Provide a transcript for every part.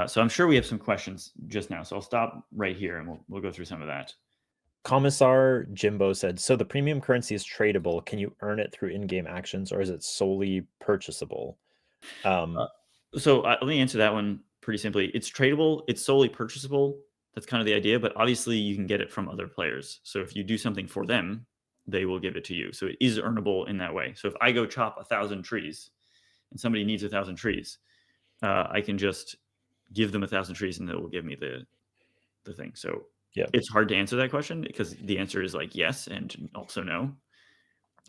So I'm sure we have some questions just now. So I'll stop right here and we'll go through some of that. Commissar Jimbo said, so the premium currency is tradable. Can you earn it through in-game actions, or is it solely purchasable? Uh, so let me answer that one pretty simply. It's tradable. It's solely purchasable. That's kind of the idea. But obviously, you can get it from other players. So if you do something for them, they will give it to you. So it is earnable in that way. So if I go chop 1,000 trees and somebody needs 1,000 trees, I can just give them 1,000 trees and they will give me the thing. So Yeah. it's hard to answer that question because the answer is like yes and also no.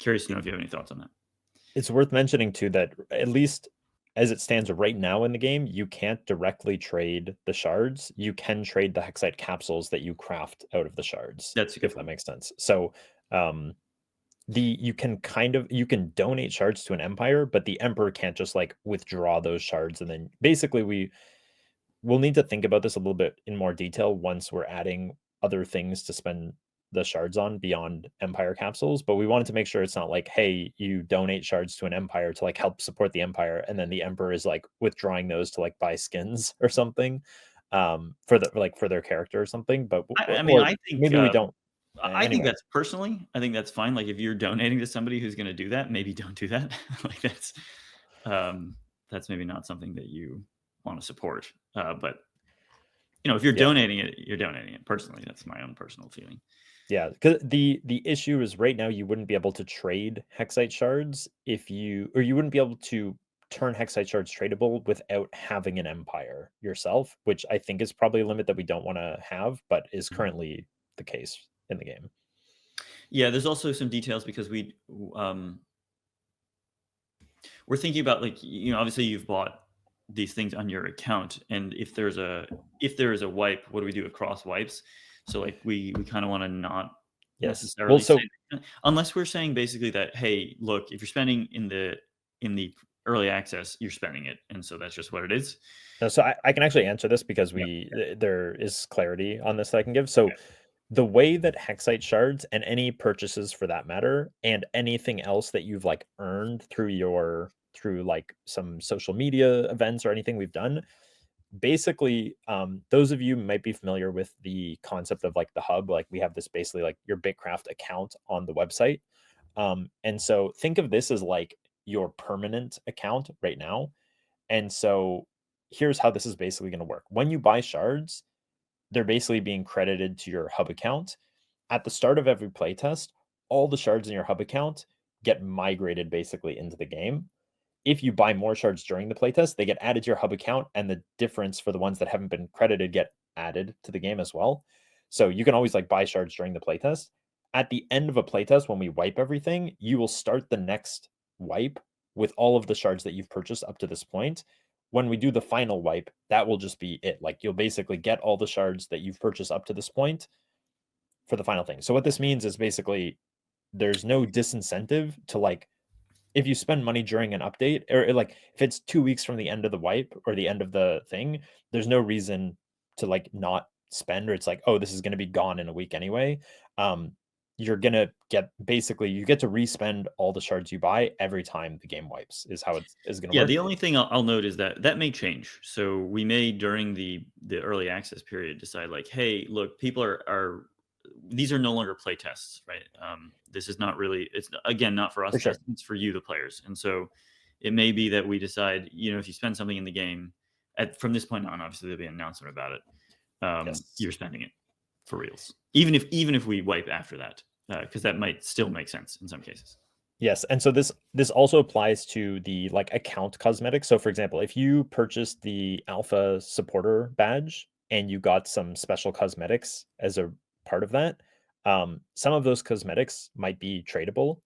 Curious to know if you have any thoughts on that. It's worth mentioning too that at least as it stands right now in the game, you can't directly trade the shards. You can trade the hexite capsules that you craft out of the shards, That's a good if that point. makes sense. So you can donate shards to an empire, but the emperor can't just like withdraw those shards. And then basically we'll need to think about this a little bit in more detail once we're adding other things to spend the shards on beyond empire capsules. But we wanted to make sure it's not like, hey, you donate shards to an empire to like help support the empire, and then the emperor is like withdrawing those to like buy skins or something, for their character or something. But I mean, or I think maybe we don't. I think Anyway, that's personally, I think that's fine. Like if you're donating to somebody who's going to do that, maybe don't do that. Like um, that's maybe not something that you want to support. But if you're yeah. donating it, you're donating it. Personally, that's my own personal feeling. Yeah, because the issue is right now you wouldn't be able to trade hexite shards you wouldn't be able to turn hexite shards tradable without having an empire yourself, which I think is probably a limit that we don't want to have, but is Mhm. currently the case in the game. Yeah, there's also some details because we're thinking about like obviously you've bought these things on your account, and if there is a wipe, what do we do with cross wipes? So like we kind of want to not Yes. Well, necessarily say so unless we're saying basically that, hey, look, if you're spending in the early access, you're spending it, and so that's just what it is. no, so I can actually answer this because Yeah. there is clarity on this that I can give. So the way that hexite shards and any purchases for that matter, and anything else that you've like earned through like some social media events or anything we've done, basically, those of you might be familiar with the concept of like the hub. Like we have this basically like your BitCraft account on the website. And so think of this as like your permanent account right now. And so here's how this is basically going to work. When you buy shards, they're basically being credited to your hub account. At the start of every playtest, all the shards in your hub account get migrated basically into the game. If you buy more shards during the playtest, they get added to your hub account, and the difference for the ones that haven't been credited get added to the game as well. So you can always like buy shards during the playtest. At the end of a playtest, when we wipe everything, you will start the next wipe with all of the shards that you've purchased up to this point. When we do the final wipe, that will just be it. Like you'll basically get all the shards that you've purchased up to this point for the final thing. So what this means is basically there's no disincentive to like if you spend money during an update or like if it's 2 weeks from the end of the wipe or the end of the thing, there's no reason to like not spend or it's like, oh, this is going to be gone in a week anyway. Um, you're gonna get basically you get to respend all the shards you buy every time the game wipes is how it is going to Yeah, work. the only thing I'll note is that may change. So we may during the early access period decide like, hey, look, people are these are no longer play tests, right? This is not really it's again not for For us sure. testing, it's for you, the players. And so it may be that we decide, if you spend something in the game from this point on, obviously there'll be an announcement about it. Yes. You're spending it for reals, even if we wipe after that, because that might still make sense in some cases. Yes, and so this also applies to the like account cosmetics. So for example, if you purchased the alpha supporter badge and you got some special cosmetics as a part of that, some of those cosmetics might be tradable.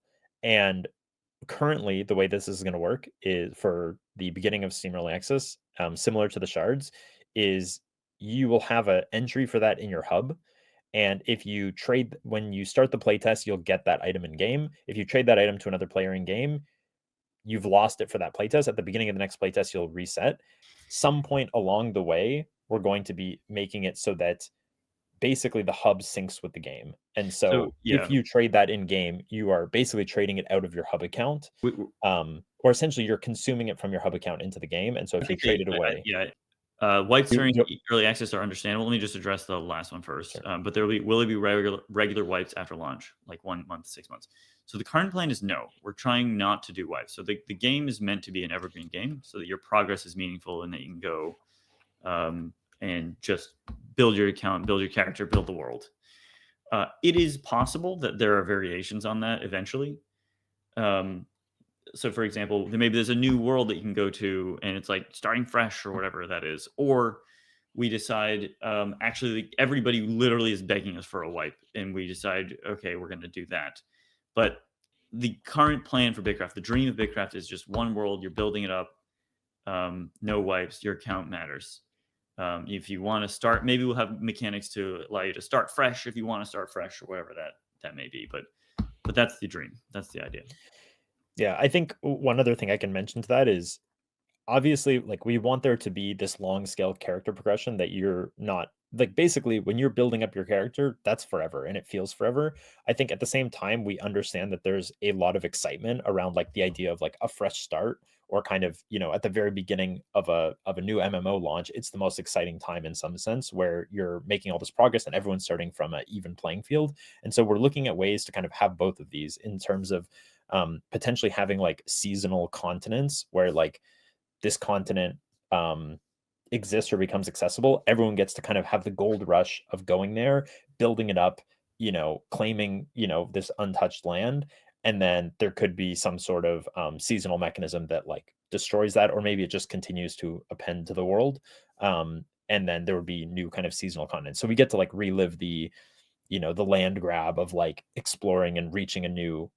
And currently, the way this is going to work is for the beginning of Steam Early Access, similar to the shards, is you will have an entry for that in your hub, and if you trade when you start the playtest, you'll get that item in game. If you trade that item to another player in game, you've lost it for that playtest. At the beginning of the next playtest, you'll reset. Some point along the way, we're going to be making it so that basically the hub syncs with the game. And So so if yeah, you trade that in game, you are basically trading it out of your hub account. we, Or essentially you're consuming it from your hub account into the game. And so I if you think trade it away, yeah, Wipes You during you early access are understandable. Let me just address the last one first. Sure. But will it be regular wipes after launch, like 1 month, 6 months? So the current plan is no. We're trying not to do wipes. So the game is meant to be an evergreen game, so that your progress is meaningful and that you can go and just build your account, build your character, build the world. It is possible that there are variations on that eventually. Um, so for example, maybe there's a new world that you can go to and it's like starting fresh or whatever that is, or we decide actually like, everybody literally is begging us for a wipe and we decide okay, we're going to do that. But the current plan for BitCraft, the dream of BitCraft, is just one world. You're building it up, no wipes, your account matters. If you want to start, maybe we'll have mechanics to allow you to start fresh if you want to start fresh or whatever that may be. But that's the dream, that's the idea. Yeah, I think one other thing I can mention to that is obviously, like, we want there to be this long scale character progression that you're not like, basically, when you're building up your character, that's forever and it feels forever. I think at the same time, we understand that there's a lot of excitement around, like, the idea of, like, a fresh start or kind of, at the very beginning of a new MMO launch, it's the most exciting time in some sense where you're making all this progress and everyone's starting from an even playing field. And so we're looking at ways to kind of have both of these in terms of, potentially having, like, seasonal continents where, like, this continent um, exists or becomes accessible, everyone gets to kind of have the gold rush of going there, building it up, claiming, this untouched land. And then there could be some sort of seasonal mechanism that like destroys that, or maybe it just continues to append to the world. And then there would be new kind of seasonal content. So we get to like relive the land grab of like exploring and reaching a new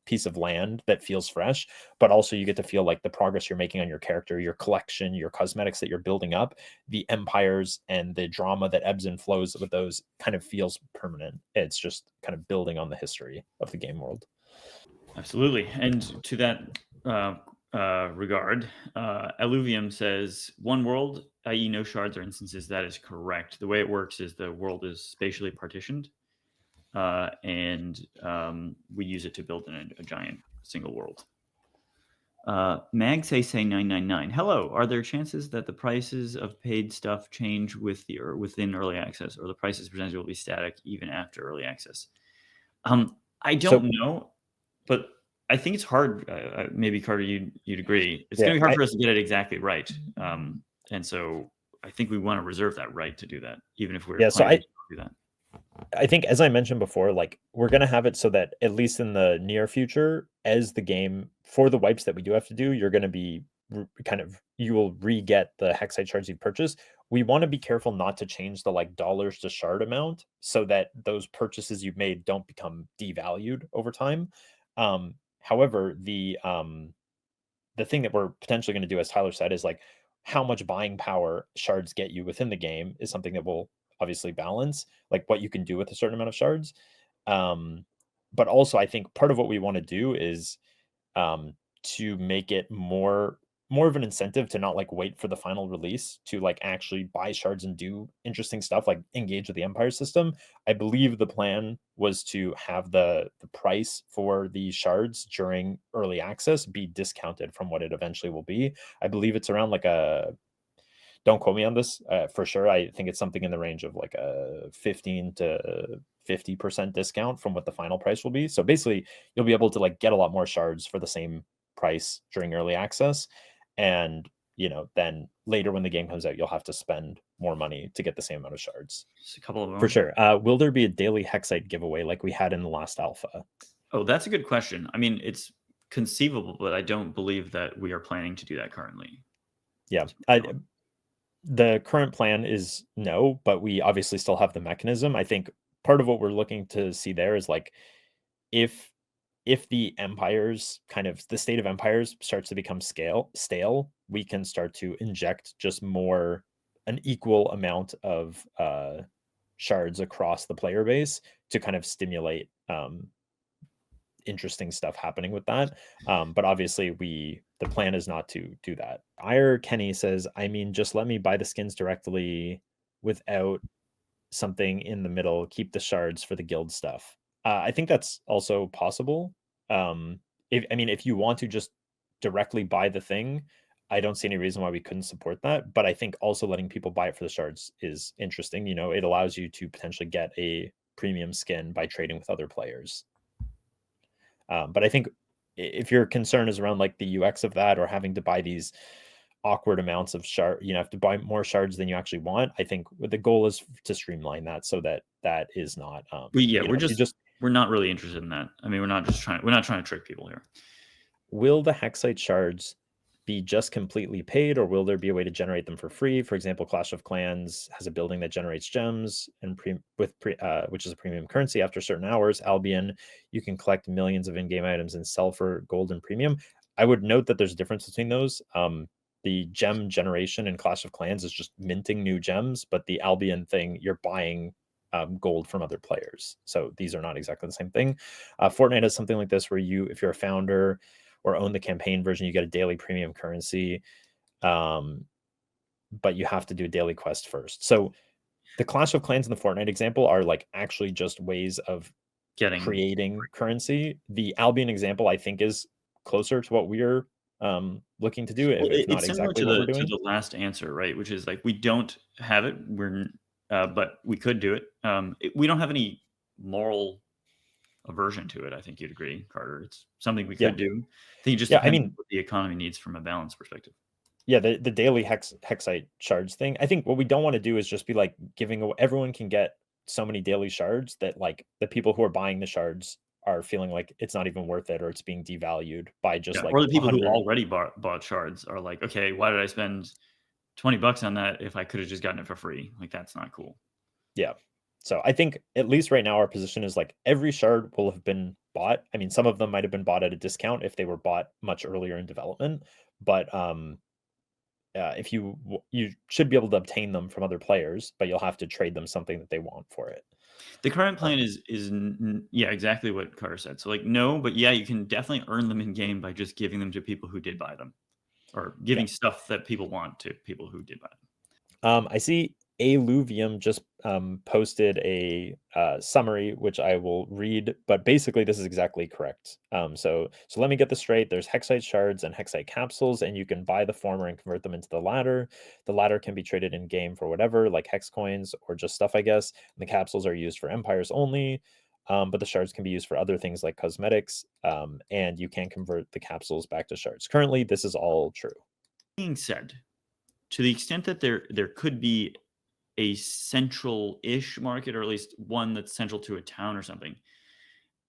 piece of land that feels fresh, but also you get to feel like the progress you're making on your character, your collection, your cosmetics that you're building up, the empires and the drama that ebbs and flows with those kind of feels permanent. It's just kind of building on the history of the game world. Absolutely. And to that regard, Alluvium says one world, i.e., no shards or instances. That is correct. The way it works is the world is spatially partitioned, and we use it to build a giant single world. Mag say 999. Hello. Are there chances that the prices of paid stuff change within early access, or the prices presented will be static even after early access? I don't So know, but I think it's hard. Maybe Carter, you'd agree. It's going yeah, to be hard for us to get it exactly right, and so I think we want to reserve that right to do that, even if we're yeah, so planning I to do that. I think as I mentioned before, like we're gonna have it so that at least in the near future, as the game for the wipes that we do have to do, you're gonna be kind of you will re-get the hexite shards you purchased. We want to be careful not to change the like dollars to shard amount so that those purchases you've made don't become devalued over time. However, the thing that we're potentially going to do, as Tyler said, is like how much buying power shards get you within the game is something that will obviously balance like what you can do with a certain amount of shards. Um, but also, I think part of what we want to do is to make it more of an incentive to not like wait for the final release to like actually buy shards and do interesting stuff like engage with the empire system. I believe the plan was to have the price for the shards during early access be discounted from what it eventually will be. I believe it's around like a don't quote me on this for sure. I think it's something in the range of like a 15 to 50% discount from what the final price will be. So basically, you'll be able to like get a lot more shards for the same price during early access. And, then later when the game comes out, you'll have to spend more money to get the same amount of shards. Just a couple of For them. sure. Will there be a daily hexite giveaway like we had in the last alpha? Oh, that's a good question. I mean, it's conceivable, but I don't believe that we are planning to do that currently. Yeah. The current plan is no, but we obviously still have the mechanism. I think part of what we're looking to see there is like if the empires kind of the state of empires starts to become stale, we can start to inject just more an equal amount of shards across the player base to kind of stimulate interesting stuff happening with that. But obviously, the plan is not to do that. Ire Kenny says, I mean, just let me buy the skins directly without something in the middle. Keep the shards for the guild stuff. I think that's also possible. If you want to just directly buy the thing, I don't see any reason why we couldn't support that. But I think also letting people buy it for the shards is interesting. It allows you to potentially get a premium skin by trading with other players. But I think if your concern is around like the UX of that or having to buy these awkward amounts of shard, have to buy more shards than you actually want. I think the goal is to streamline that so that that is not, Yeah, if you just we're not really interested in that. I mean, we're not trying to trick people here. will the Hexite shards be just completely paid, or will there be a way to generate them for free? For example, Clash of Clans has a building that generates gems and which is a premium currency after certain hours. Albion, you can collect millions of in-game items and sell for gold and premium. I would note that there's a difference between those. The gem generation in Clash of Clans is just minting new gems, but the Albion thing, you're buying gold from other players. So these are not exactly the same thing. Fortnite has something like this where if you're a founder or own the campaign version, you get a daily premium currency, but you have to do a daily quest first. So the Clash of Clans and the Fortnite example are like actually just ways of Getting creating currency. The Albion example, I think, is closer to what we're looking to do, well, if not it's similar exactly what we're to doing. the last answer, right? Which is like we don't have it. But we could do it. We don't have any moral aversion to it. I think you'd agree, Carter. It's something we Yeah. could do. I think it just Yeah. I depends on mean, what the economy needs from a balance perspective. yeah, the daily hexite shards thing. I think what we don't want to do is just be like giving away, everyone can get so many daily shards that like the people who are buying the shards are feeling like it's not even worth it or it's being devalued by just Yeah, or like the a people who hundred. already bought shards are like, okay, why did I spend $20 on that if I could have just gotten it for free? Like that's not cool. Yeah. So I think at least right now our position is like every shard will have been bought. I mean, some of them might have been bought at a discount if they were bought much earlier in development, but if you should be able to obtain them from other players, but you'll have to trade them something that they want for it. The current Um, plan yeah, exactly what Carter said. So like no, but yeah, you can definitely earn them in game by just giving them to people who did buy them, or yeah. giving stuff that people want to people who did buy them. I see Alluvium just posted a summary, which I will read, but basically this is exactly correct. So let me get this straight. There's hexite shards and hexite capsules, and you can buy the former and convert them into the latter. The latter can be traded in game for whatever, like hex coins or just stuff, I guess. And the capsules are used for empires only. But the shards can be used for other things like cosmetics, and you can convert the capsules back to shards. Currently, this is all true. Being said, to the extent that there could be a central-ish market, or at least one that's central to a town or something,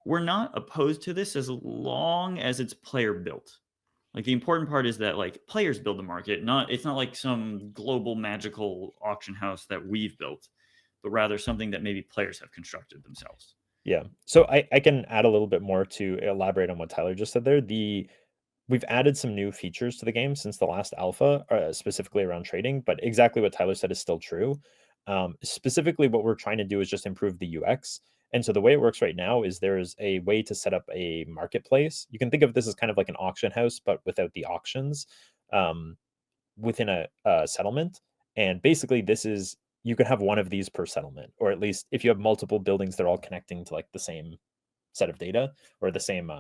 we're not opposed to this as long as it's player built. Like the important part is that like players build the market, not it's not like some global magical auction house that we've built, but rather something that maybe players have constructed themselves. Yeah. So I can add a little bit more to elaborate on what Tyler just said there. We've added some new features to the game since the last alpha, specifically around trading, but exactly what Tyler said is still true. Specifically, what we're trying to do is just improve the UX. And so the way it works right now is there's a way to set up a marketplace. You can think of this as kind of like an auction house, but without the auctions um, within a settlement. And basically, this is you can have one of these per settlement, or at least if you have multiple buildings, they're all connecting to like the same set of data or the same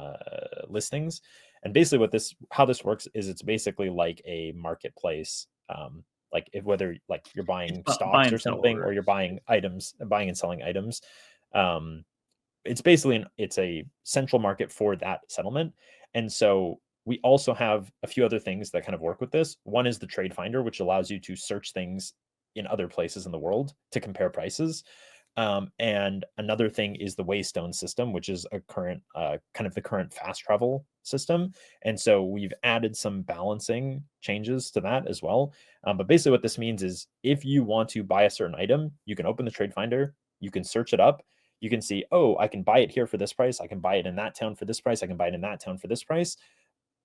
listings. And basically, how this works is it's basically like a marketplace. Like if whether like you're It's buying buy stocks or and sell something, or you're orders. buying items, buying and selling items. Um, it's basically it's a central market for that settlement. And so we also have a few other things that kind of work with this. One is the trade finder, which allows you to search things in other places in the world to compare prices. And another thing is the Waystone system, which is a current kind of the current fast travel system. And so we've added some balancing changes to that as well. But basically, what this means is if you want to buy a certain item, you can open the trade finder, you can search it up, you can see, oh, I can buy it here for this price, I can buy it in that town for this price, I can buy it in that town for this price.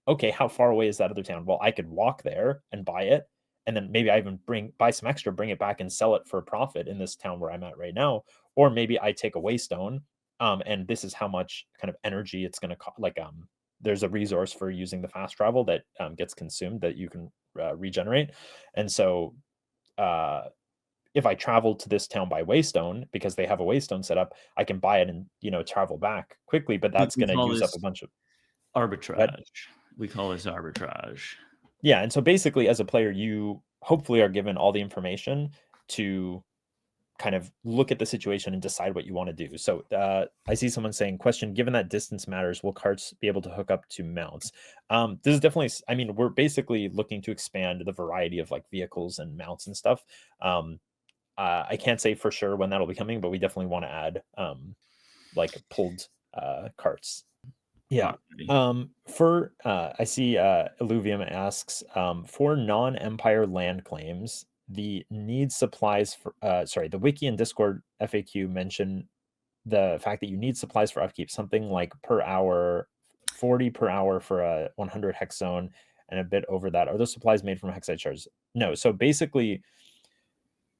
Okay, how far away is that other town? Well, I could walk there and buy it, and then maybe I even buy some extra, bring it back and sell it for a profit in this town where I'm at right now. Or maybe I take a waystone, and this is how much kind of energy it's going to cost. Like, there's a resource for using the fast travel that gets consumed that you can regenerate, and so uh, if I travel to this town by waystone because they have a waystone set up, I can buy it and travel back quickly. But We, that's we going to call use up a this bunch of what. arbitrage. We call this arbitrage. Yeah, and so basically as a player, you hopefully are given all the information to kind of look at the situation and decide what you want to do. So I see someone saying, question, given that distance matters, will carts be able to hook up to mounts? This is definitely, I mean, we're basically looking to expand the variety of like vehicles and mounts and stuff. Um, I can't say for sure when that'll be coming, but we definitely want to add like pulled carts. Yeah. Okay. For I see Illuvium asks, for non-empire land claims, the need supplies for sorry, the wiki and Discord FAQ mention the fact that you need supplies for upkeep, something like per hour, 40 per hour for a 100 hex zone and a bit over that. Are those supplies made from hexite shards? No. So basically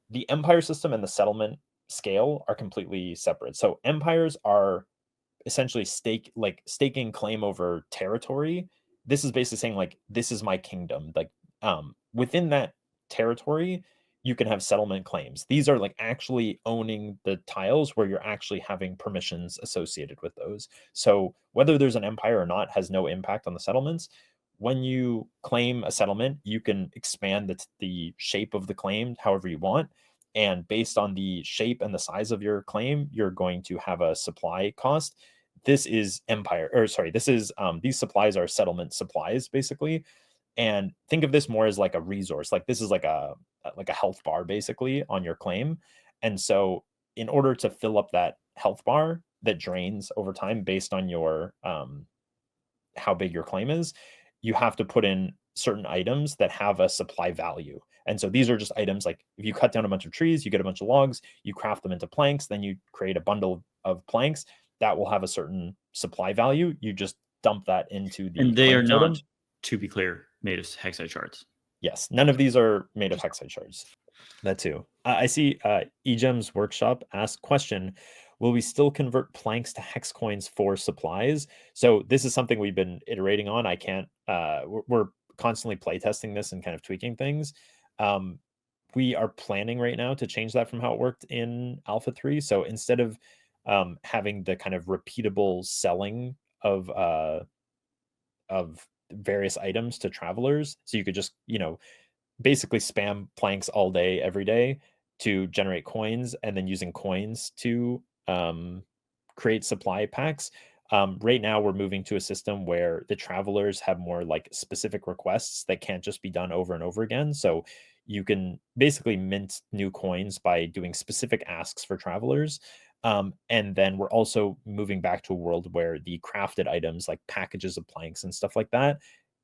the empire system and the settlement scale are completely separate. So empires are essentially staking claim over territory. This is basically saying like this is my kingdom. Like within that territory, you can have settlement claims. These are like actually owning the tiles where you're actually having permissions associated with those. So whether there's an empire or not has no impact on the settlements. When you claim a settlement, you can expand the shape of the claim however you want. And based on the shape and the size of your claim, you're going to have a supply cost. This is empire, or sorry, this is these supplies are settlement supplies basically. And think of this more as like a resource. Like this is like a health bar basically on your claim. And so in order to fill up that health bar that drains over time based on your how big your claim is, you have to put in certain items that have a supply value. And so these are just items like if you cut down a bunch of trees, you get a bunch of logs, you craft them into planks, then you create a bundle of planks that will have a certain supply value. You just dump that into the And they are claim not, totem. to be clear, made of hexite shards. Yes, none of these are made of hexite shards. That too. I see eGem's workshop ask question, will we still convert planks to hex coins for supplies? So this is something we've been iterating on. I can't we're constantly playtesting this and kind of tweaking things. Um, we are planning right now to change that from how it worked in Alpha 3. So instead of having the kind of repeatable selling of various items to travelers, so you could just, you know, basically spam planks all day, every day to generate coins and then using coins to create supply packs. Right now, we're moving to a system where the travelers have more like specific requests that can't just be done over and over again. So you can basically mint new coins by doing specific asks for travelers. And then we're also moving back to a world where the crafted items like packages of planks and stuff like that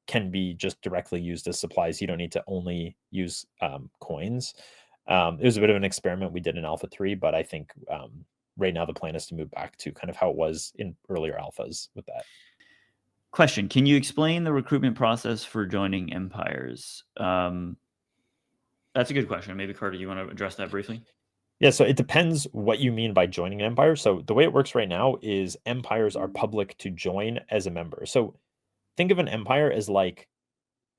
can be just directly used as supplies. You don't need to only use coins. It was a bit of an experiment we did in Alpha 3, but I think right now the plan is to move back to kind of how it was in earlier alphas with that. Question: can you explain the recruitment process for joining empires? That's a good question. Maybe Carter, you want to address that briefly? Yeah, so it depends what you mean by joining an empire. So the way it works right now is empires are public to join as a member. So think of an empire as like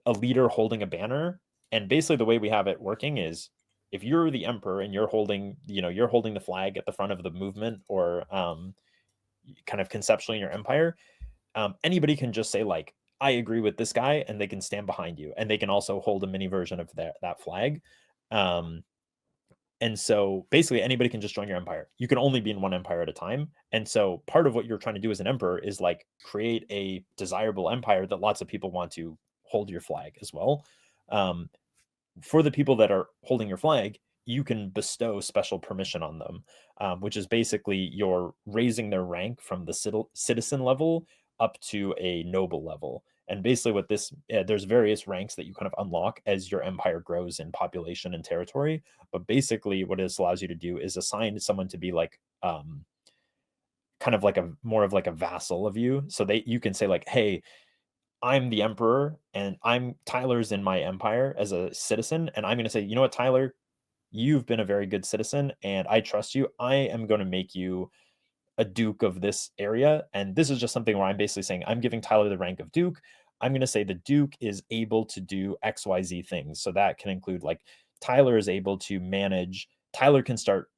a leader holding a banner. And basically the way we have it working is if you're the emperor and you're holding, you know, you're holding the flag at the front of the movement or kind of conceptually in your empire, anybody can just say like, I agree with this guy, and they can stand behind you. And they can also hold a mini version of that flag. Um, and so basically anybody can just join your empire. You can only be in one empire at a time. And so part of what you're trying to do as an emperor is like create a desirable empire that lots of people want to hold your flag as well. Um, for the people that are holding your flag, you can bestow special permission on them, which is basically you're raising their rank from the citizen level up to a noble level. And basically, what this there's various ranks that you kind of unlock as your empire grows in population and territory. But basically, what this allows you to do is assign someone to be like kind of like a more of like a vassal of you. So you can say like, hey, I'm the emperor and I'm Tyler's in my empire as a citizen. And I'm going to say, you know what, Tyler, you've been a very good citizen and I trust you. I am going to make you a duke of this area. And this is just something where I'm basically saying, I'm giving Tyler the rank of duke. I'm going to say the duke is able to do XYZ things. So that can include like Tyler is able to manage, Tyler can start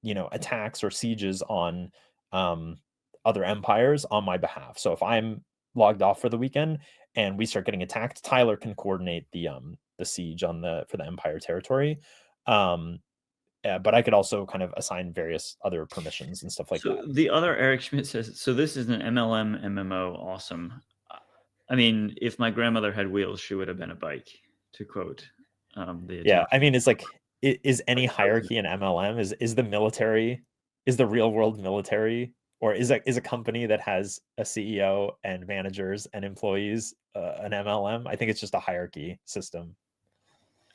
you know, attacks or sieges on um, other empires on my behalf. So if I'm logged off for the weekend and we start getting attacked, Tyler can coordinate the siege on the for the Empire territory. Um, but I could also kind of assign various other permissions and stuff like So that. the other Eric Schmidt says, so this is an MLM MMO. Awesome. I mean, if my grandmother had wheels, she would have been a bike, to quote the Yeah, Italian. I mean, it's like, is any Like, hierarchy in MLM? Is the military, is the real world military, or is a company that has a CEO and managers and employees an MLM? I think it's just a hierarchy system.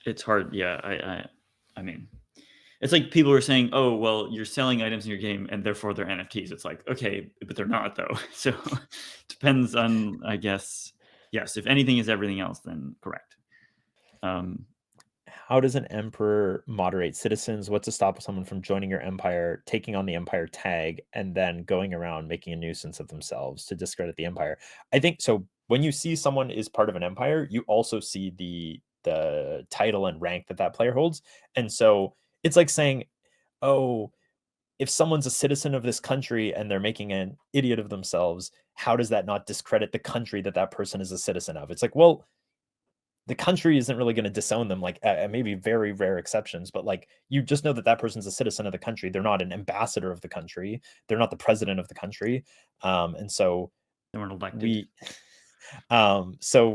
it's hard. Yeah, I mean, it's like people are saying, "Oh, well, you're selling items in your game, and therefore they're NFTs." It's like, okay, but they're not though. So depends on, I guess. Yes, if anything is everything else, then correct. Um, How does an emperor moderate citizens? What to stop someone from joining your empire, taking on the empire tag, and then going around making a nuisance of themselves to discredit the empire? I think so. When you see someone is part of an empire, you also see the title and rank that that player holds, and so it's like saying, "Oh, if someone's a citizen of this country and they're making an idiot of themselves, how does that not discredit the country that that person is a citizen of?" It's like, well, the country isn't really going to disown them, like maybe very rare exceptions, but like you just know that that person's a citizen of the country. They're not an ambassador of the country. They're not the president of the country. And so they weren't elected.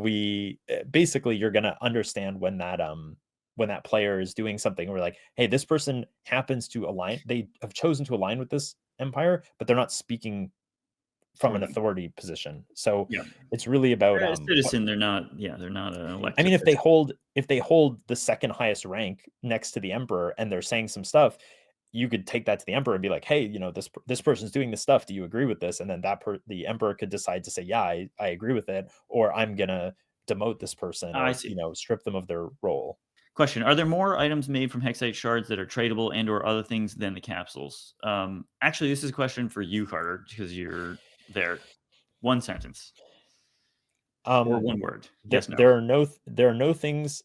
we basically you're going to understand when that player is doing something, we're like, hey, this person happens to align, they have chosen to align with this empire, but they're not speaking from For an them. authority position. So Yeah, it's really about they're a what, citizen. They're not. Yeah, they're not an I elected mean, official. if they hold the second highest rank next to the emperor and they're saying some stuff, you could take that to the emperor and be like, "Hey, this person's doing this stuff. Do you agree with this?" And then the emperor could decide to say, "Yeah, I agree with it," or I'm gonna demote this person, I or see. strip them of their role. Question: are there more items made from Hexite shards that are tradable and/or other things than the capsules? Actually, this is a question for you, Carter, because you're there. One sentence or Um, one word. there Yes, no. there are no things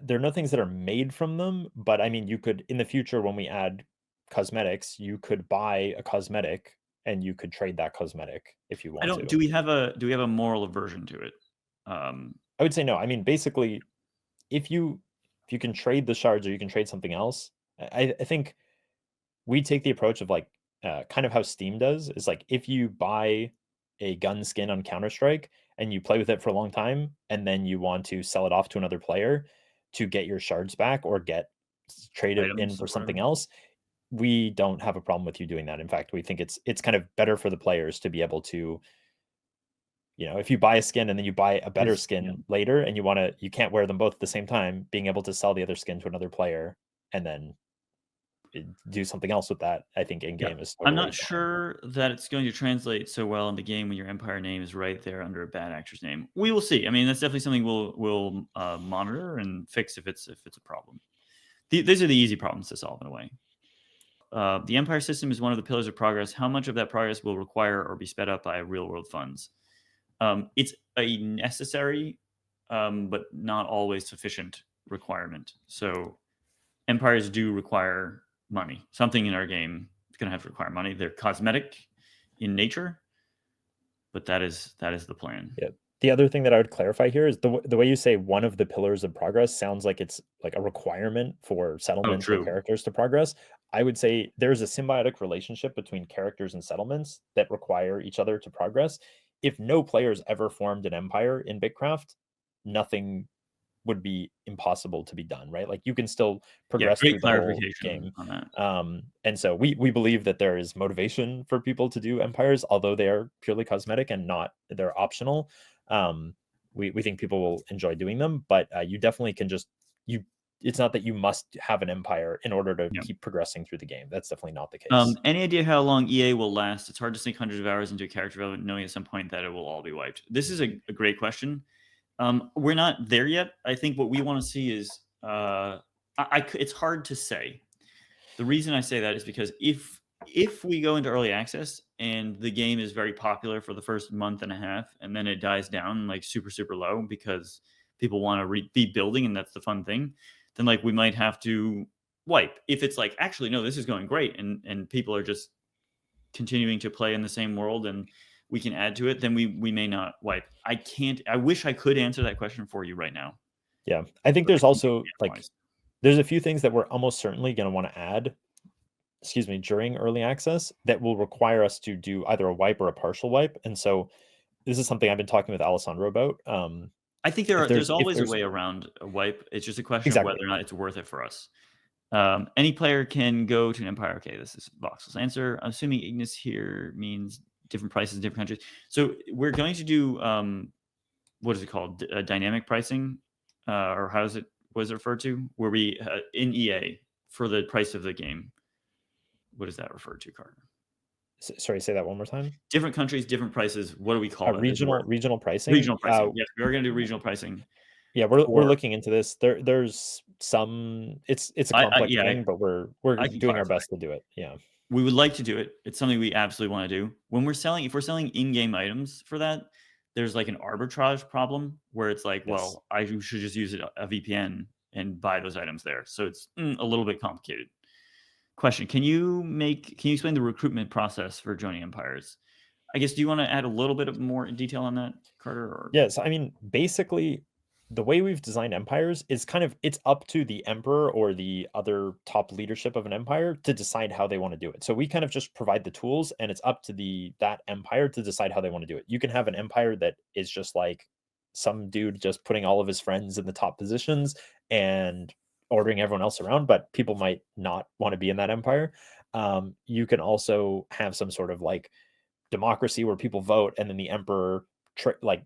there are no things that are made from them, but I mean, you could in the future when we add cosmetics, you could buy a cosmetic and you could trade that cosmetic if you I want don't. to. Do we have a moral aversion to it? I would say no. I mean, basically, if you if you can trade the shards or you can trade something else, I think we take the approach of like kind of how Steam does is like if you buy a gun skin on Counter Strike and you play with it for a long time, and then you want to sell it off to another player to get your shards back or trade it in Items for or something whatever. else, we don't have a problem with you doing that. In fact, we think it's kind of better for the players to be able to, if you buy a skin and then you buy a better Yeah. skin later and you can't wear them both at the same time, being able to sell the other skin to another player and then do something else with that, I think in Yeah. game is I'm totally not fine. sure that it's going to translate so well in the game when your empire name is right there under a bad actor's name. We will see. I mean, that's definitely something we'll monitor and fix if it's a problem. These are the easy problems to solve in a way. The empire system is one of the pillars of progress. How much of that progress will require or be sped up by real world funds? It's a necessary, but not always sufficient requirement. So empires do require money. Something in our game is going to have to require money. They're cosmetic in nature, but that is the plan. Yeah. The other thing that I would clarify here is the way you say one of the pillars of progress sounds like it's like a requirement for Oh, settlements or true. characters to progress. I would say there's a symbiotic relationship between characters and settlements that require each other to progress. If no players ever formed an empire in Bitcraft, nothing would be impossible to be done, right? Like you can still Yeah, progress great through the whole clarification game. on that. And so we believe that there is motivation for people to do empires, although they are purely cosmetic and not they're optional. We think people will enjoy doing them, but you definitely can just you. It's not that you must have an empire in order to Yeah. keep progressing through the game. That's definitely not the case. Any idea how long EA will last? It's hard to sink hundreds of hours into a character development, knowing at some point that it will all be wiped. This is a great question. We're not there yet. I think what we want to see is it's hard to say. The reason I say that is because if we go into early access and the game is very popular for the first month and a half and then it dies down like super super low because people want to be building and that's the fun thing, then like we might have to wipe. If it's like actually no, this is going great and people are just continuing to play in the same world and we can add to it, then we may not wipe. I can't. I wish I could answer that question for you right now, Yeah. I think but I there's can't also like wise. there's a few things that we're almost certainly going to want to add, excuse me, during early access that will require us to do either a wipe or a partial wipe. And so this is something I've been talking with Alessandro about. I think there's If always a there's way around a wipe. It's just a question of whether exactly. or not it's worth it for us. Any player can go to an empire. Okay, this is Voxel's answer. I'm assuming Ignis here means different prices in different countries. So we're going to do what is it called? Dynamic pricing, or how is it was it referred to? Where we in EA for the price of the game. What is that referred to, Carter? Sorry, say that one more time. Different countries, different prices. What do we call that? There's a word. Regional pricing. Regional pricing. Yes, we are going to do regional pricing Yeah, we're for. looking into this. There's some it's a complex Yeah, thing, but we're I can doing our clarify. best to do it. Yeah. We would like to do it. It's something we absolutely want to do. When we're selling, if we're selling in-game items for that, there's like an arbitrage problem where it's like, Yes. well, I should just use a VPN and buy those items there. So it's a little bit complicated. Question: Can you explain the recruitment process for joining empires? I guess, do you want to add a little bit of more detail on that, Carter? Or Yes, I mean, basically, the way we've designed empires is kind of it's up to the emperor or the other top leadership of an empire to decide how they want to do it. So we kind of just provide the tools, and it's up to the that empire to decide how they want to do it. You can have an empire that is just like some dude just putting all of his friends in the top positions and ordering everyone else around, but people might not want to be in that empire. You can also have some sort of like democracy where people vote and then the emperor like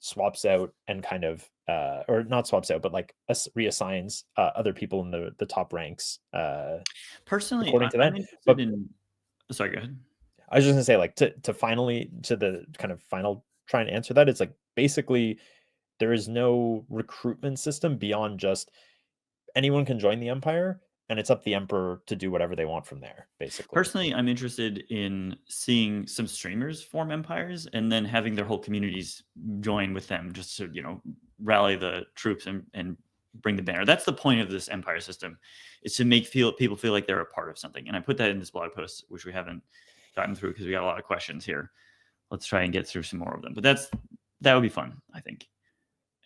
swaps out and kind of or not swaps out but like reassigns other people in the top ranks personally, according to I'm that. interested But in. Sorry, go ahead. I was just gonna say, like, to finally to the kind of final try and answer that, it's like basically there is no recruitment system beyond just anyone can join the empire, and it's up the emperor to do whatever they want from there, basically. Personally, I'm interested in seeing some streamers form empires and then having their whole communities join with them just to, rally the troops and bring the banner. That's the point of this empire system, is to make people feel like they're a part of something. And I put that in this blog post, which we haven't gotten through because we got a lot of questions here. Let's try and get through some more of them. But that would be fun, I think.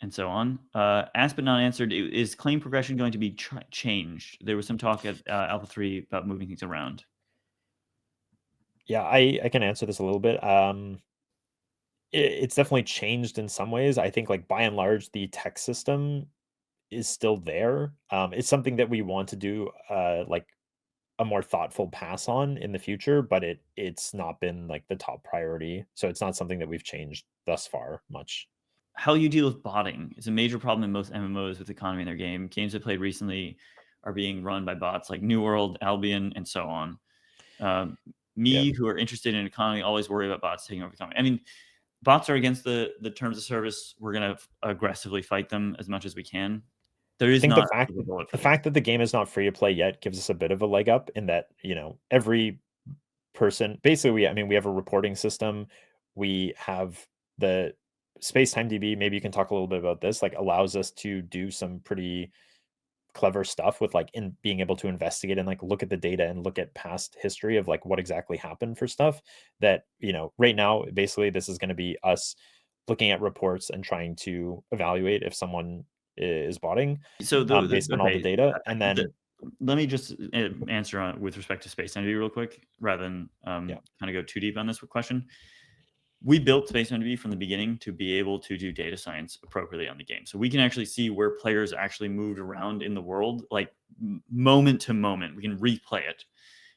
And so on. Asked but not answered. Is claim progression going to be changed? There was some talk at Alpha 3 about moving things around. Yeah, I can answer this a little bit. It's definitely changed in some ways. I think, like, by and large, the tech system is still there. It's something that we want to do, like, a more thoughtful pass on in the future, but it's not been, like, the top priority, so it's not something that we've changed thus far much. How you deal with botting is a major problem in most MMOs with economy in their game. Games I played recently are being run by bots like New World, Albion, and so on. Um, Yeah. Me, who are interested in economy, always worry about bots taking over the economy. I mean, bots are against the terms of service. We're going to aggressively fight them as much as we can. There I is think not a silver bullet the for this. fact that the game is not free to play yet gives us a bit of a leg up in that, every person basically we have a reporting system. We have the space-time DB, maybe you can talk a little bit about this, like, allows us to do some pretty clever stuff with, like, in being able to investigate and, like, look at the data and look at past history of, like, what exactly happened for stuff that, right now, basically, this is gonna be us looking at reports and trying to evaluate if someone is botting, So based on all the okay, data, and the, then let me just answer on with respect to space entity real quick, rather than yeah, kind of go too deep on this question. We built Space MDB from the beginning to be able to do data science appropriately on the game. So we can actually see where players actually moved around in the world, like moment to moment. We can replay it.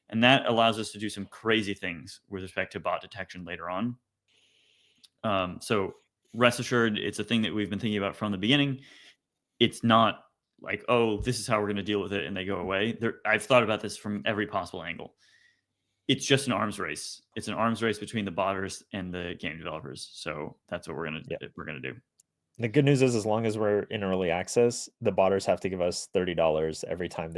And that allows us to do some crazy things with respect to bot detection later on. So rest assured, it's a thing that we've been thinking about from the beginning. It's not like, oh, this is how we're going to deal with it and they go away. I've thought about this from every possible angle. It's just an arms race. It's an arms race between the botters and the game developers. So that's what yeah. we're gonna do. The good news is as long as we're in early access, the botters have to give us $30 every time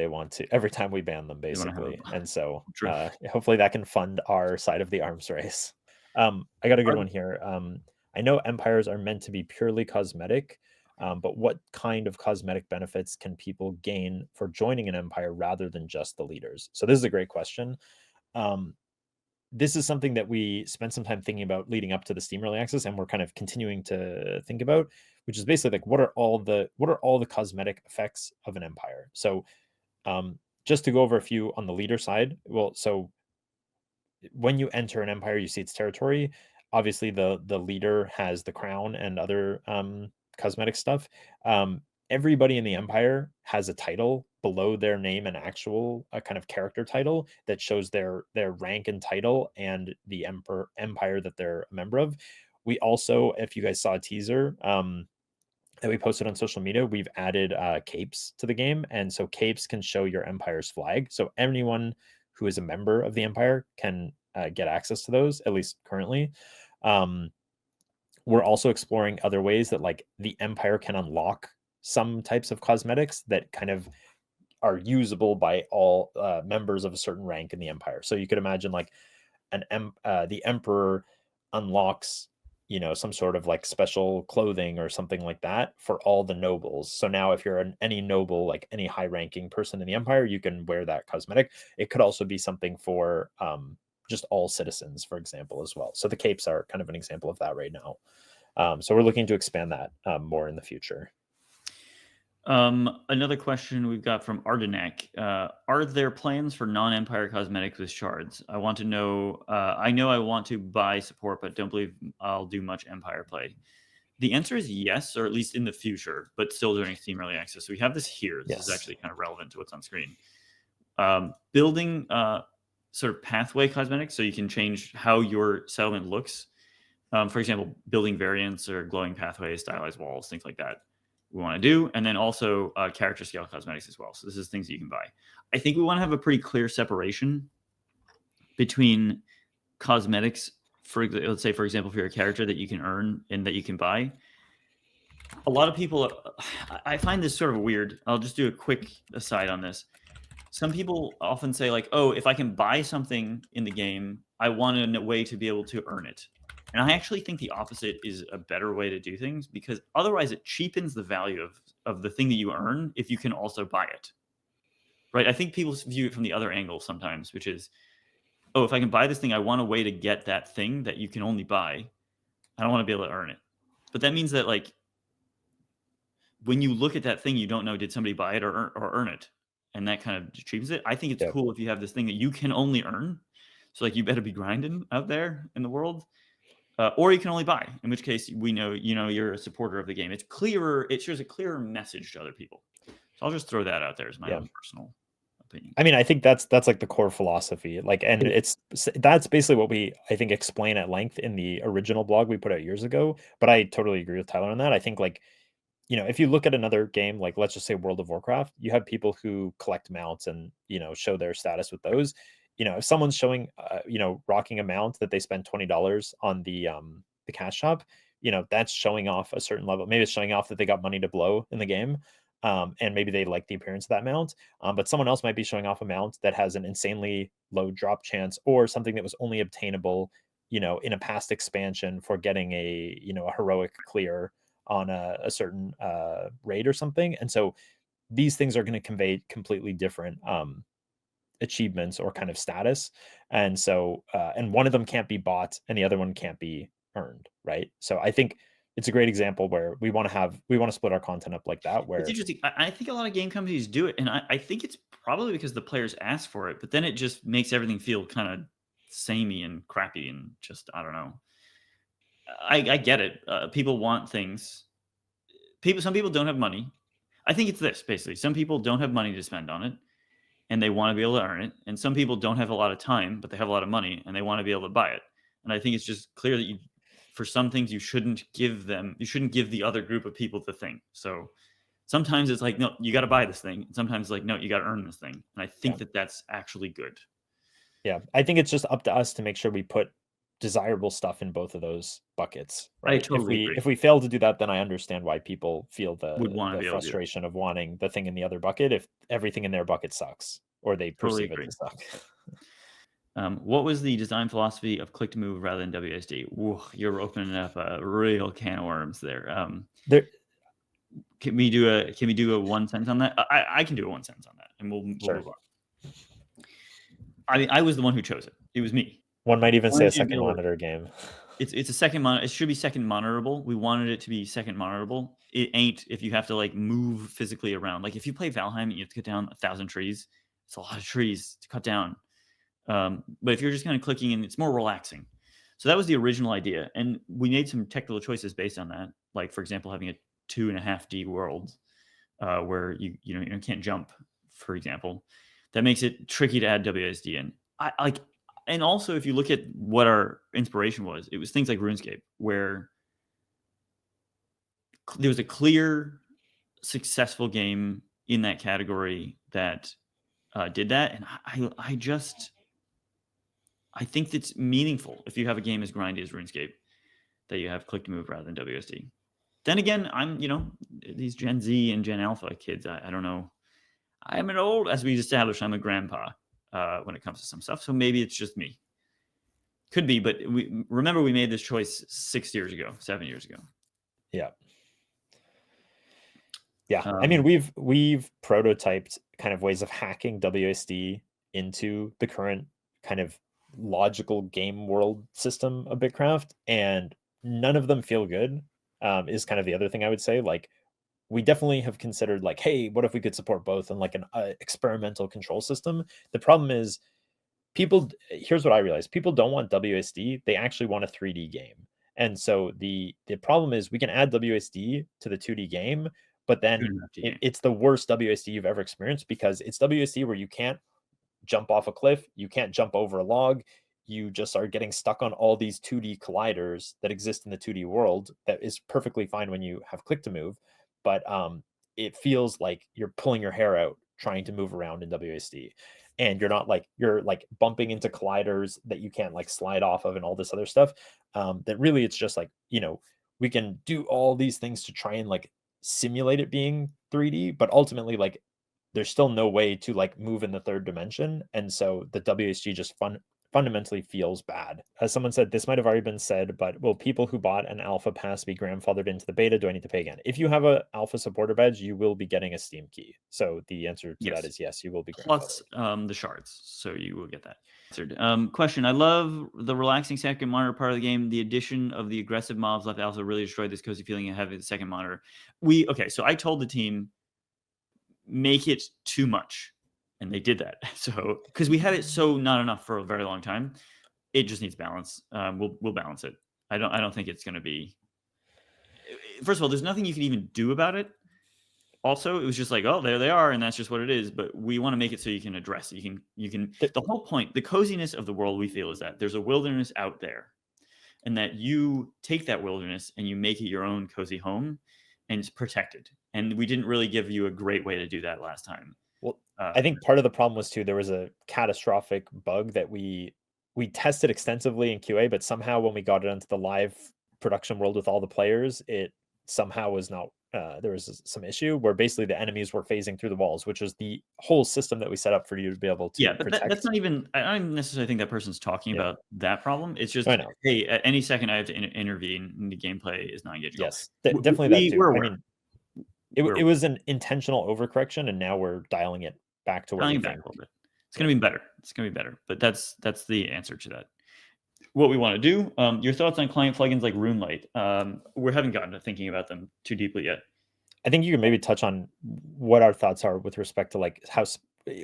we ban them, We want to have basically. And so a true. hopefully that can fund our side of the arms race. I got a good Are- one here. I know empires are meant to be purely cosmetic, but what kind of cosmetic benefits can people gain for joining an empire rather than just the leaders? So this is a great question. Um, this is something that we spent some time thinking about leading up to the Steam Early Access, and we're kind of continuing to think about, which is basically like what are all the cosmetic effects of an empire. So just to go over a few on the leader side, well, so when you enter an empire, you see its territory. Obviously, the leader has the crown and other cosmetic stuff. Everybody in the empire has a title below their name, an actual kind of character title that shows their rank and title and the empire that they're a member of. We also, if you guys saw a teaser, that we posted on social media, we've added capes to the game. And so capes can show your empire's flag. So anyone who is a member of the empire can get access to those, at least currently. Um, we're also exploring other ways that like the empire can unlock some types of cosmetics that kind of are usable by all members of a certain rank in the empire. So you could imagine like the emperor unlocks, you know, some sort of like special clothing or something like that for all the nobles. So now if you're any noble, like any high ranking person in the empire, you can wear that cosmetic. It could also be something for just all citizens, for example, as well. So the capes are kind of an example of that right now. So we're looking to expand that more in the future. Another question we've got from Ardenak. Are there plans for non-empire cosmetics with shards? I want to know. I know I want to buy support, but don't believe I'll do much empire play. The answer is yes, or at least in the future, but still during Steam Early Access. So we have this here. This is Yes. actually kind of relevant to what's on screen. Building sort of pathway cosmetics, so you can change how your settlement looks. For example, building variants or glowing pathways, stylized walls, things like that we want to do. And then also character scale cosmetics as well. So this is things that you can buy. I think we want to have a pretty clear separation between cosmetics, for let's say, for example, for your character that you can earn and that you can buy. A lot of people, I find this sort of weird. I'll just do a quick aside on this. Some people often say like, oh, if I can buy something in the game, I want a way to be able to earn it. And I actually think the opposite is a better way to do things, because otherwise it cheapens the value of the thing that you earn if you can also buy it. Right? I think people view it from the other angle sometimes, which is, oh, if I can buy this thing, I want a way to get that thing that you can only buy. I don't want to be able to earn it. But that means that like when you look at that thing, you don't know, did somebody buy it or earn it? And that kind of cheapens it. I think it's Yep. cool if you have this thing that you can only earn. So like you better be grinding out there in the world. Or you can only buy, in which case we know, you know, you're a supporter of the game. It's clearer. It shows a clearer message to other people. So I'll just throw that out there as my own personal opinion. I mean, I think that's like the core philosophy. Like, and that's basically what we, I think, explain at length in the original blog we put out years ago. But I totally agree with Tyler on that. I think like, you know, if you look at another game, like let's just say World of Warcraft, you have people who collect mounts and, you know, show their status with those. You know, if someone's showing, you know, rocking a mount that they spend $20 on the cash shop, you know, that's showing off a certain level. Maybe it's showing off that they got money to blow in the game. And maybe they like the appearance of that mount. But someone else might be showing off a mount that has an insanely low drop chance or something that was only obtainable, you know, in a past expansion for getting a, you know, a heroic clear on a certain raid or something. And so these things are going to convey completely different achievements or kind of status. And so, and one of them can't be bought and the other one can't be earned. Right. So I think it's a great example where we want to split our content up like that, It's where interesting. I think a lot of game companies do it, and I think it's probably because the players ask for it, but then it just makes everything feel kind of samey and crappy and just, I don't know. I get it. People want things. Some people don't have money. I think it's this basically. Some people don't have money to spend on it, and they want to be able to earn it. And some people don't have a lot of time, but they have a lot of money, and they want to be able to buy it. And I think it's just clear that for some things, you shouldn't give the other group of people the thing. So sometimes it's like, no, you got to buy this thing. And sometimes it's like, no, you got to earn this thing. And I think yeah, that's actually good. yeah, I think it's just up to us to make sure we put desirable stuff in both of those buckets, I right? totally agree. If we fail to do that, then I understand why people feel Would want to the be able to do that. frustration of wanting the thing in the other bucket if everything in their bucket sucks or they Totally perceive it agree. to suck. What was the design philosophy of click to move rather than WSD? Whoa, you're opening up a real can of worms there. There, Can we do a one sentence on that? I can do a one sentence on that, and we'll sure. move on. I mean, I was the one who chose it. It was me. One might even say wanted a it to be second able to monitor game. it's a second it should be second monitorable. We wanted it to be second monitorable. It ain't if you have to like move physically around. Like if you play Valheim and you have to cut down 1,000 trees, it's a lot of trees to cut down. But if you're just kind of clicking and it's more relaxing. So that was the original idea. And we made some technical choices based on that. Like for example, having a 2.5D world where you can't jump, for example. That makes it tricky to add WSD in. I like and also if you look at what our inspiration was, it was things like RuneScape, where there was a clear, successful game in that category that did that, and I think that's meaningful if you have a game as grindy as RuneScape that you have click to move rather than WSD. Then again, I'm these Gen Z and Gen Alpha kids. I don't know. I'm an old, as we established, I'm a grandpa when it comes to some stuff. So maybe it's just me. Could be, but we made this choice 6 years ago, 7 years ago. Yeah. Yeah. I mean, we've prototyped kind of ways of hacking WSD into the current kind of logical game world system of BitCraft, and none of them feel good. Is kind of the other thing I would say. Like, we definitely have considered like, hey, what if we could support both in like an experimental control system? The problem is here's what I realized. People don't want WSD. They actually want a 3D game. And so the problem is we can add WSD to the 2D game, but then it's the worst WSD you've ever experienced because it's WSD where you can't jump off a cliff, you can't jump over a log, you just are getting stuck on all these 2D colliders that exist in the 2D world. That is perfectly fine when you have click to move, but it feels like you're pulling your hair out trying to move around in WSD. And you're like bumping into colliders that you can't like slide off of and all this other stuff. That really it's just like, we can do all these things to try and like simulate it being 3D, but ultimately like there's still no way to like move in the third dimension. And so the WSG just fundamentally feels bad. As someone said, this might have already been said, but will people who bought an alpha pass be grandfathered into the beta? Do I need to pay again? If you have a alpha supporter badge, you will be getting a Steam key. So the answer to that is yes, you will be plus grandfathered. the shards, so you will get that. Question: I love the relaxing second monitor part of the game. The addition of the aggressive mobs left alpha really destroyed this cozy feeling of having the second monitor. So I told the team, make it too much, and they did that. So because we had it so not enough for a very long time, it just needs balance. We'll balance it. I don't think it's going to be. First of all, there's nothing you can even do about it. Also, it was just like, oh, there they are, and that's just what it is. But we want to make it so you can address it. You can. The whole point, the coziness of the world, we feel, is that there's a wilderness out there, and that you take that wilderness and you make it your own cozy home, and it's protected. And we didn't really give you a great way to do that last time. Well, I think part of the problem was too, there was a catastrophic bug that we tested extensively in QA, but somehow when we got it into the live production world with all the players, it somehow was not, there was some issue where basically the enemies were phasing through the walls, which was the whole system that we set up for you to be able to but protect. that's not even, I don't necessarily think that person's talking about that problem. It's just, I know. hey, at any second I have to intervene and the gameplay is not engaging. Yes, definitely that too. We're I aware. mean, it was an intentional overcorrection, and now we're dialing it back to where we back think. a little bit. It's going to be better. It's going to be better. But that's the answer to that. What we want to do. Your thoughts on client plugins like RuneLight? We haven't gotten to thinking about them too deeply yet. I think you can maybe touch on what our thoughts are with respect to like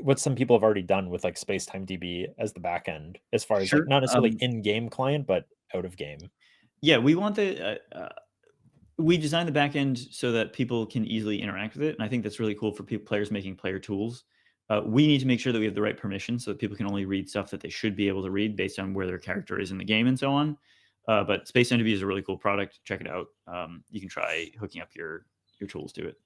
what some people have already done with like Spacetime DB as the backend, as far as like not necessarily in-game client, but out of game. Yeah, we want we designed the backend so that people can easily interact with it, and I think that's really cool for players making player tools. We need to make sure that we have the right permissions so that people can only read stuff that they should be able to read based on where their character is in the game and so on. But Space MDB is a really cool product. Check it out. You can try hooking up your tools to it.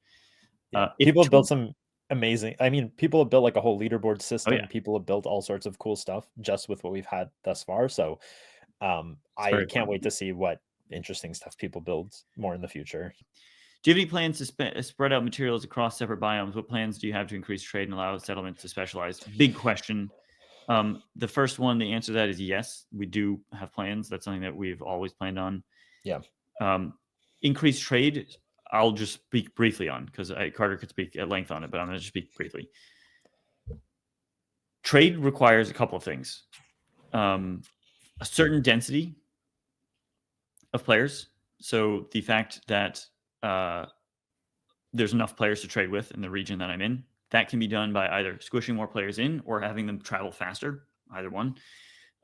People have built some amazing. I mean, people have built like a whole leaderboard system. Oh, yeah. People have built all sorts of cool stuff just with what we've had thus far. So I can't wait to see what interesting stuff people build more in the future. Do you have any plans to spread out materials across separate biomes? What plans do you have to increase trade and allow settlements to specialize? Big question. The first one, the answer to that is yes. We do have plans. That's something that we've always planned on. Yeah. Increased trade, I'll just speak briefly on because Carter could speak at length on it, but I'm going to just speak briefly. Trade requires a couple of things. a certain density of players. So the fact that uh, there's enough players to trade with in the region that I'm in, that can be done by either squishing more players in or having them travel faster, either one.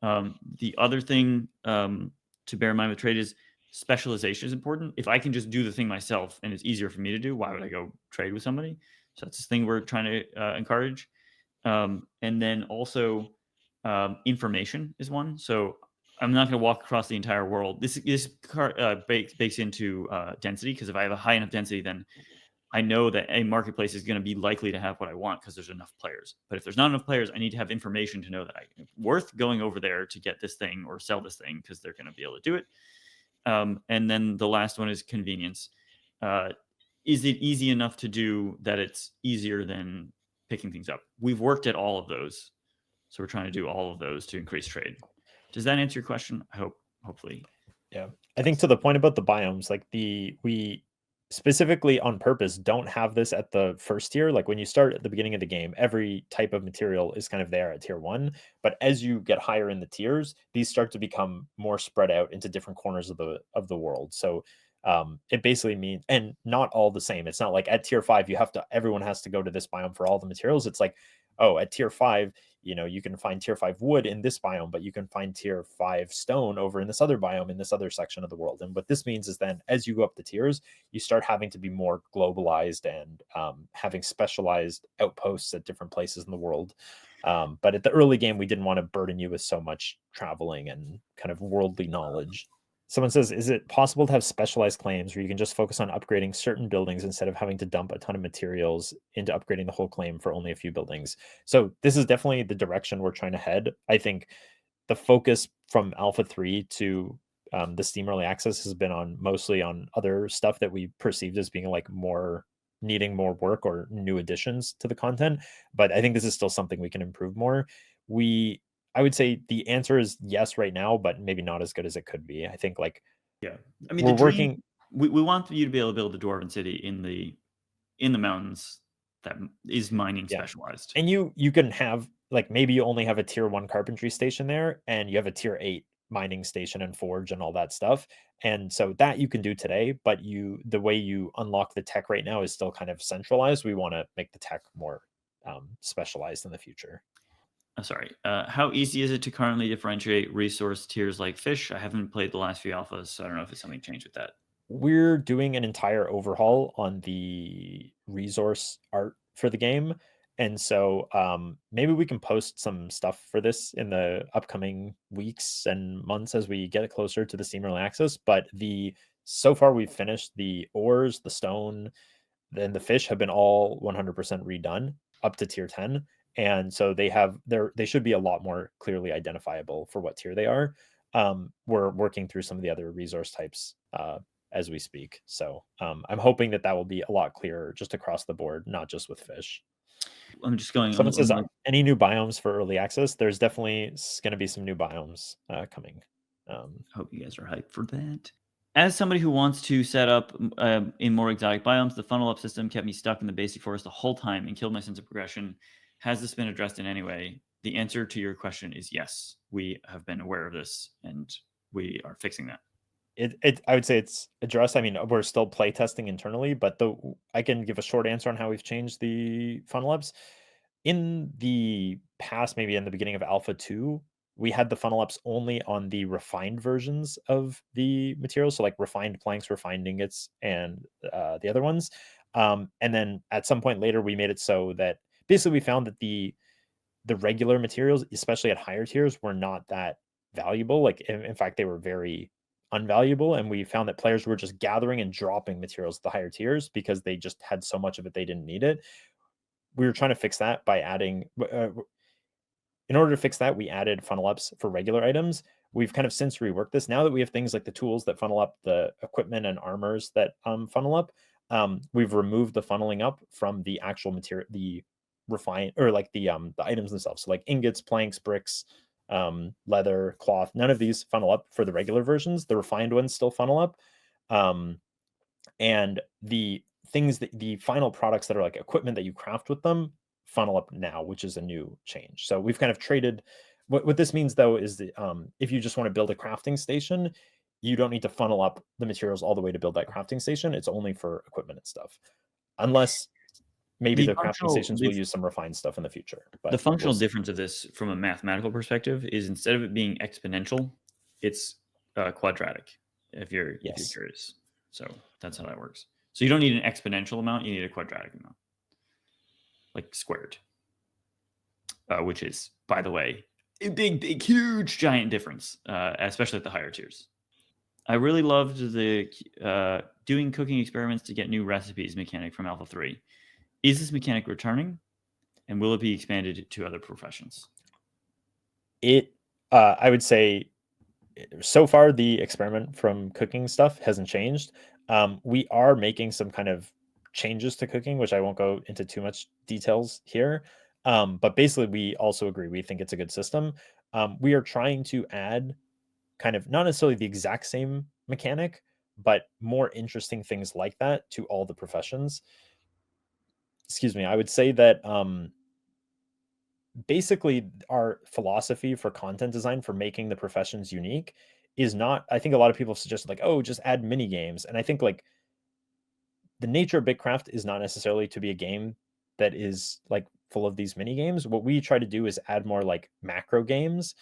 The other thing to bear in mind with trade is specialization is important. If I can just do the thing myself and it's easier for me to do, why would I go trade with somebody? So that's the thing we're trying to encourage. And then also information is one. So I'm not going to walk across the entire world. This bakes into density, because if I have a high enough density, then I know that a marketplace is going to be likely to have what I want because there's enough players. But if there's not enough players, I need to have information to know that it's worth going over there to get this thing or sell this thing, because they're going to be able to do it. And then the last one is convenience. Uh, is it easy enough to do that it's easier than picking things up? We've worked at all of those, so we're trying to do all of those to increase trade. Does that answer your question? Hopefully. Yeah. I think to the point about the biomes, like we specifically on purpose don't have this at the first tier. Like when you start at the beginning of the game, every type of material is kind of there at tier 1, but as you get higher in the tiers, these start to become more spread out into different corners of the world. So it basically means, and not all the same. It's not like at tier 5 everyone has to go to this biome for all the materials. It's like, oh, at tier 5, you can find tier 5 wood in this biome, but you can find tier 5 stone over in this other biome in this other section of the world. And what this means is then as you go up the tiers, you start having to be more globalized and having specialized outposts at different places in the world. But at the early game, we didn't want to burden you with so much traveling and kind of worldly knowledge. Someone says, is it possible to have specialized claims where you can just focus on upgrading certain buildings instead of having to dump a ton of materials into upgrading the whole claim for only a few buildings? So this is definitely the direction we're trying to head. I think the focus from Alpha 3 to the Steam Early Access has been on mostly on other stuff that we perceived as being like more needing more work or new additions to the content. But I think this is still something we can improve more. I would say the answer is yes right now, but maybe not as good as it could be. I think like Yeah, I mean, the we're dream, working. we want you to be able to build a dwarven city in the mountains that is mining Yeah. specialized. And you can have like maybe you only have a tier 1 carpentry station there and you have a tier 8 mining station and forge and all that stuff. And so that you can do today, but the way you unlock the tech right now is still kind of centralized. We want to make the tech more specialized in the future. Sorry. How easy is it to currently differentiate resource tiers like fish? I haven't played the last few alphas, so I don't know if it's something changed with that. We're doing an entire overhaul on the resource art for the game. And so maybe we can post some stuff for this in the upcoming weeks and months as we get closer to the Steam Early Access. But so far we've finished the ores, the stone, then the fish have been all 100% redone up to tier 10. And so they should be a lot more clearly identifiable for what tier they are. We're working through some of the other resource types as we speak. So I'm hoping that will be a lot clearer just across the board, not just with fish. I'm just going. Someone says, any new biomes for early access? There's definitely going to be some new biomes coming. Hope you guys are hyped for that. As somebody who wants to set up in more exotic biomes, the funnel up system kept me stuck in the basic forest the whole time and killed my sense of progression. Has this been addressed in any way? The answer to your question is yes. We have been aware of this and we are fixing that. I would say it's addressed. I mean, we're still play testing internally, but I can give a short answer on how we've changed the funnel ups. In the past, maybe in the beginning of Alpha 2, we had the funnel ups only on the refined versions of the materials. So like refined planks, refined ingots, and the other ones. And then at some point later, we made it so that basically we found that the regular materials, especially at higher tiers, were not that valuable. Like in fact, they were very unvaluable. And we found that players were just gathering and dropping materials at the higher tiers because they just had so much of it they didn't need it. We were trying to fix that by adding in order to fix that, we added funnel ups for regular items. We've kind of since reworked this. Now that we have things like the tools that funnel up, the equipment and armors that funnel up, we've removed the funneling up from the actual material, the refine or like the items themselves. So like ingots, planks, bricks, leather, cloth. None of these funnel up for the regular versions. The refined ones still funnel up. And the final products that are like equipment that you craft with them funnel up now, which is a new change. So we've kind of traded What this means though is that if you just want to build a crafting station, you don't need to funnel up the materials all the way to build that crafting station. It's only for equipment and stuff, unless maybe The the crafting functional stations will use some refined stuff in the future. the But we'll functional see. difference of this from a mathematical perspective is instead of it being exponential, it's quadratic. If you're Yes. curious, so that's how that works. So you don't need an exponential amount; you need a quadratic amount, like squared, which is, by the way, a big, huge, giant difference, especially at the higher tiers. I really loved the doing cooking experiments to get new recipes mechanic from Alpha 3. Is this mechanic returning, and will it be expanded to other professions? I would say so far the experiment from cooking stuff hasn't changed. We are making some kind of changes to cooking, which I won't go into too much details here. But basically, we also agree. We think it's a good system. We are trying to add kind of not necessarily the exact same mechanic, but more interesting things like that to all the professions. Excuse me. I would say that basically our philosophy for content design for making the professions unique is not, I think a lot of people suggest like, oh, just add mini games. And I think like the nature of Bitcraft is not necessarily to be a game that is like full of these mini games. What we try to do is add more like macro games.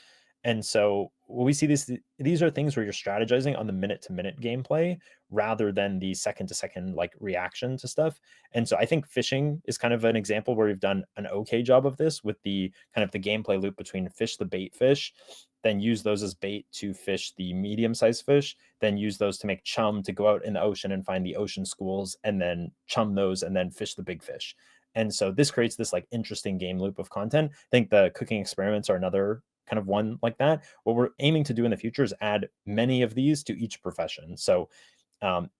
And so when we see these are things where you're strategizing on the minute to minute gameplay rather than the second to second like reaction to stuff. And so I think fishing is kind of an example where we've done an okay job of this with the kind of the gameplay loop between fish the bait fish, then use those as bait to fish the medium sized fish, then use those to make chum to go out in the ocean and find the ocean schools, and then chum those and then fish the big fish. And so this creates this like interesting game loop of content. I think the cooking experiments are another kind of one like that. What we're aiming to do in the future is add many of these to each profession. So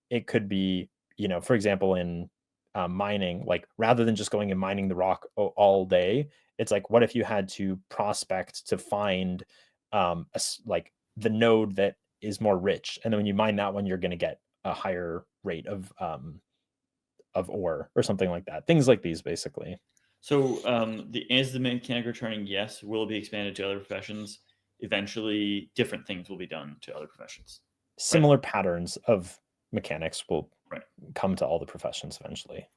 it could be, for example, in mining, like rather than just going and mining the rock all day, it's like, what if you had to prospect to find like the node that is more rich, and then when you mine that one, you're going to get a higher rate of ore or something like that. Things like these, basically. So, is the mechanic returning? Yes. Will it be expanded to other professions? Eventually, different things will be done to other professions. Right. Similar patterns of mechanics will Right. come to all the professions eventually.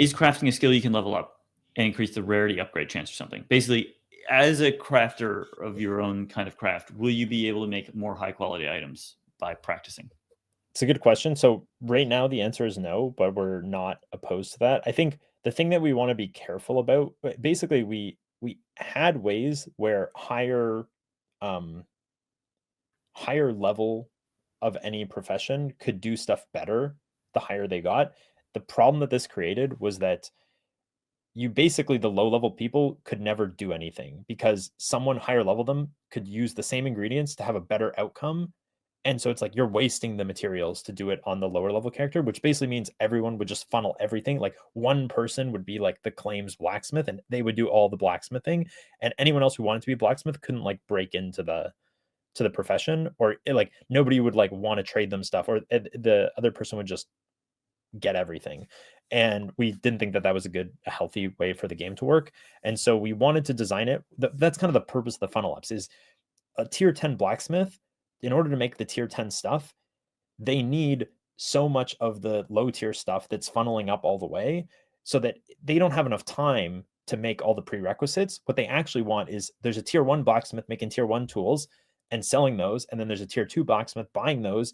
Is crafting a skill you can level up and increase the rarity upgrade chance or something? Basically, as a crafter of your own kind of craft, will you be able to make more high quality items by practicing? It's a good question. So right now the answer is no, but we're not opposed to that. I think the thing that we want to be careful about, basically we had ways where um higher level of any profession could do stuff better the higher they got. The problem that this created was that you basically the low level people could never do anything because someone higher level them could use the same ingredients to have a better outcome. And so it's like you're wasting the materials to do it on the lower level character, which basically means everyone would just funnel everything. Like one person would be like the claims blacksmith and they would do all the blacksmithing. And anyone else who wanted to be a blacksmith couldn't like break into the profession, or like nobody would like want to trade them stuff, or the other person would just get everything. And we didn't think that that was a healthy way for the game to work. And so we wanted to design it. That's kind of the purpose of the funnel ups is a tier 10 blacksmith. In order to make the tier 10 stuff, they need so much of the low tier stuff that's funneling up all the way so that they don't have enough time to make all the prerequisites. What they actually want is there's a tier 1 blacksmith making tier 1 tools and selling those, and then there's a tier 2 blacksmith buying those,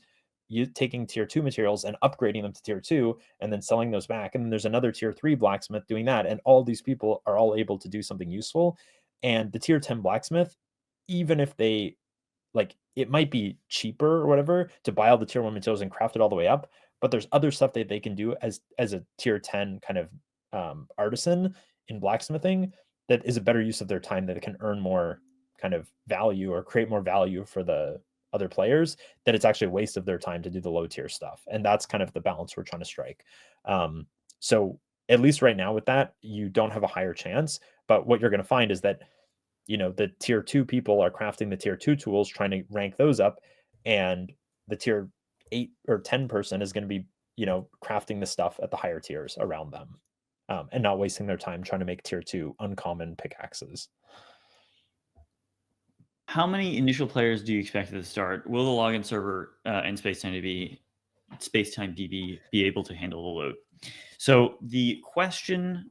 you taking tier 2 materials and upgrading them to tier 2 and then selling those back, and then there's another tier 3 blacksmith doing that, and all these people are all able to do something useful. And the tier 10 blacksmith, even if they like it might be cheaper or whatever to buy all the tier 1 materials and craft it all the way up, but there's other stuff that they can do as a tier 10 kind of artisan in blacksmithing that is a better use of their time, that it can earn more kind of value or create more value for the other players, that it's actually a waste of their time to do the low tier stuff. And that's kind of the balance we're trying to strike. So at least right now with that, you don't have a higher chance, but what you're going to find is that the tier 2 people are crafting the tier 2 tools, trying to rank those up, and the tier 8 or 10 person is going to be, crafting the stuff at the higher tiers around them, and not wasting their time trying to make tier 2 uncommon pickaxes. How many initial players do you expect at the start? Will the login server and Spacetime DB be able to handle the load? So the question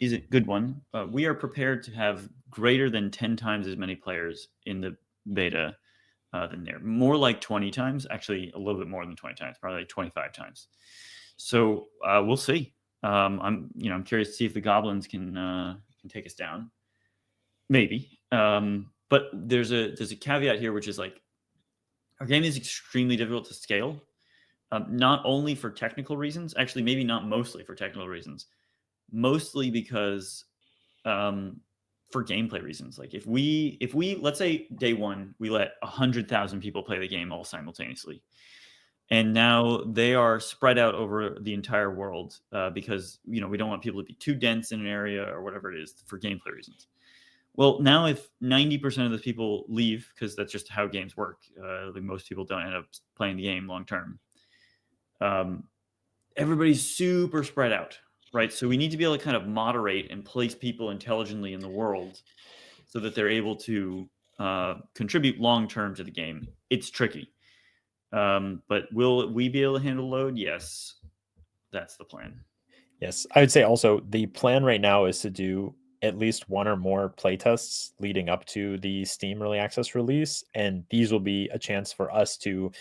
is a good one. We are prepared to have greater than 10 times as many players in the beta than there. More like 20 times, actually a little bit more than 20 times, probably like 25 times. So we'll see. I'm curious to see if the goblins can take us down. Maybe. But there's a caveat here, which is like our game is extremely difficult to scale. Not only for technical reasons, actually, maybe not mostly for technical reasons, mostly because for gameplay reasons. Like if we let's say day one we let 100,000 people play the game all simultaneously, and now they are spread out over the entire world because we don't want people to be too dense in an area or whatever it is for gameplay reasons. Well, now if 90% of the people leave, because that's just how games work, like most people don't end up playing the game long term. Everybody's super spread out, right? So we need to be able to kind of moderate and place people intelligently in the world so that they're able to contribute long term to the game. It's tricky, but will we be able to handle load? Yes, that's the plan. Yes, I would say also the plan right now is to do at least one or more playtests leading up to the Steam Early Access release, and these will be a chance for us to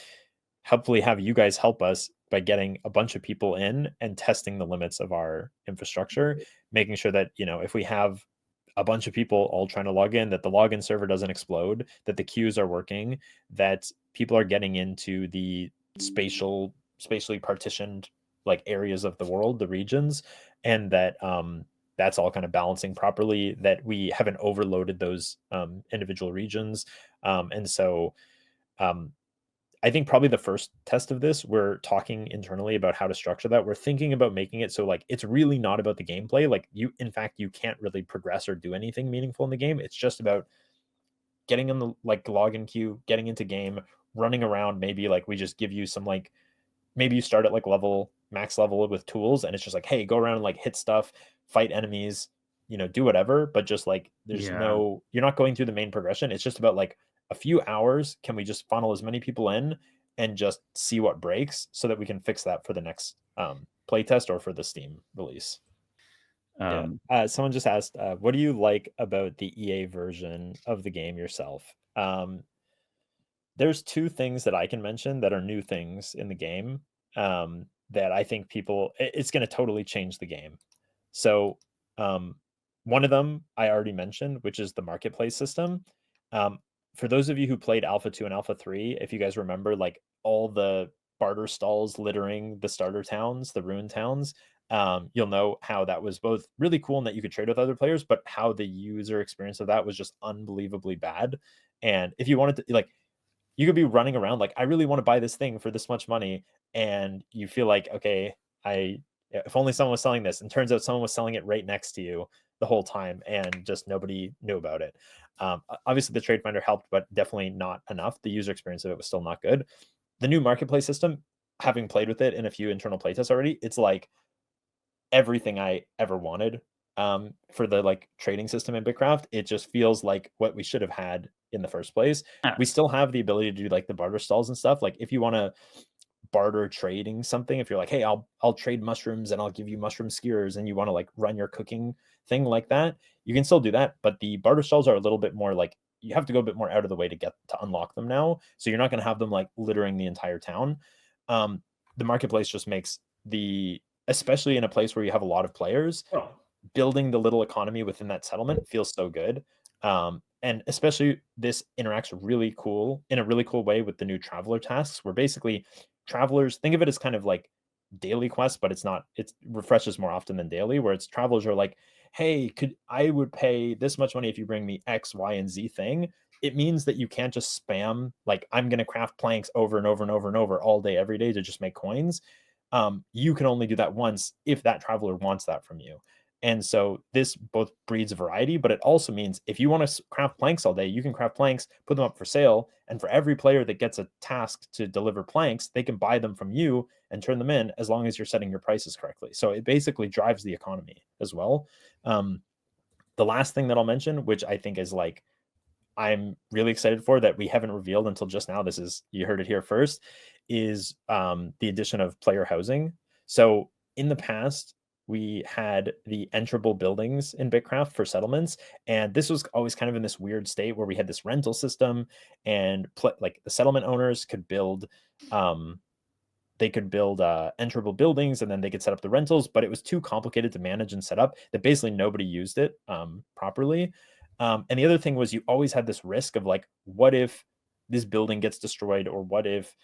hopefully have you guys help us by getting a bunch of people in and testing the limits of our infrastructure, making sure that, if we have a bunch of people all trying to log in, that the login server doesn't explode, that the queues are working, that people are getting into the spatially partitioned like areas of the world, the regions, and that that's all kind of balancing properly, that we haven't overloaded those individual regions. And so um, I think probably the first test of this, we're talking internally about how to structure that. We're thinking about making it so like it's really not about the gameplay. Like in fact, you can't really progress or do anything meaningful in the game. It's just about getting in the like login queue, getting into game, running around. Maybe like we just give you some like maybe you start at like max level with tools, and it's just like, hey, go around and like hit stuff, fight enemies, do whatever. But just like Yeah. you're not going through the main progression. It's just about like a few hours. Can we just funnel as many people in and just see what breaks so that we can fix that for the next playtest or for the Steam release? Yeah. Um, Someone just asked, what do you like about the EA version of the game yourself? There's two things that I can mention that are new things in the game, that I think it's going to totally change the game. So, um, one of them I already mentioned, which is the marketplace system. Um, for those of you who played Alpha 2 and Alpha 3, if you guys remember, like all the barter stalls littering the starter towns, the ruin towns, you'll know how that was both really cool and that you could trade with other players, but how the user experience of that was just unbelievably bad. And if you wanted to, like, you could be running around like, I really want to buy this thing for this much money, and you feel like, okay, I if only someone was selling this, and turns out someone was selling it right next to you the whole time, and just nobody knew about it. Obviously, the trade finder helped, but definitely not enough. The user experience of it was still not good. The new marketplace system, having played with it in a few internal playtests already, it's like everything I ever wanted for the like trading system in BitCraft. It just feels like what we should have had in the first place. yeah. We still have the ability to do like the barter stalls and stuff. Like if you want to barter trading something, if you're like, hey, I'll trade mushrooms and I'll give you mushroom skewers, and you want to like run your cooking thing like that, you can still do that. But the barter stalls are a little bit more like, you have to go a bit more out of the way to unlock them now. So you're not going to have them like littering the entire town. Um, the marketplace just makes especially in a place where you have a lot of players, Oh, building the little economy within that settlement feels so good. And especially this interacts really cool in a really cool way with the new traveler tasks, where basically travelers, think of it as kind of like daily quests, but it refreshes more often than daily, where it's travelers are like, hey, I would pay this much money if you bring me X, Y, and Z thing. It means that you can't just spam like, I'm going to craft planks over and over and over and over all day every day to just make coins. You can only do that once if that traveler wants that from you. And so this both breeds variety, but it also means if you want to craft planks all day, you can craft planks, put them up for sale. And for every player that gets a task to deliver planks, they can buy them from you and turn them in, as long as you're setting your prices correctly. So it basically drives the economy as well. The last thing that I'll mention, which I think is like I'm really excited for that we haven't revealed until just now. This is, you heard it here first, is the addition of player housing. So in the past, we had the enterable buildings in BitCraft for settlements, and this was always kind of in this weird state where we had this rental system, and like the settlement owners could build um, enterable buildings, and then they could set up the rentals, but it was too complicated to manage and set up that basically nobody used it properly. And the other thing was, you always had this risk of like, what if this building gets destroyed, or what if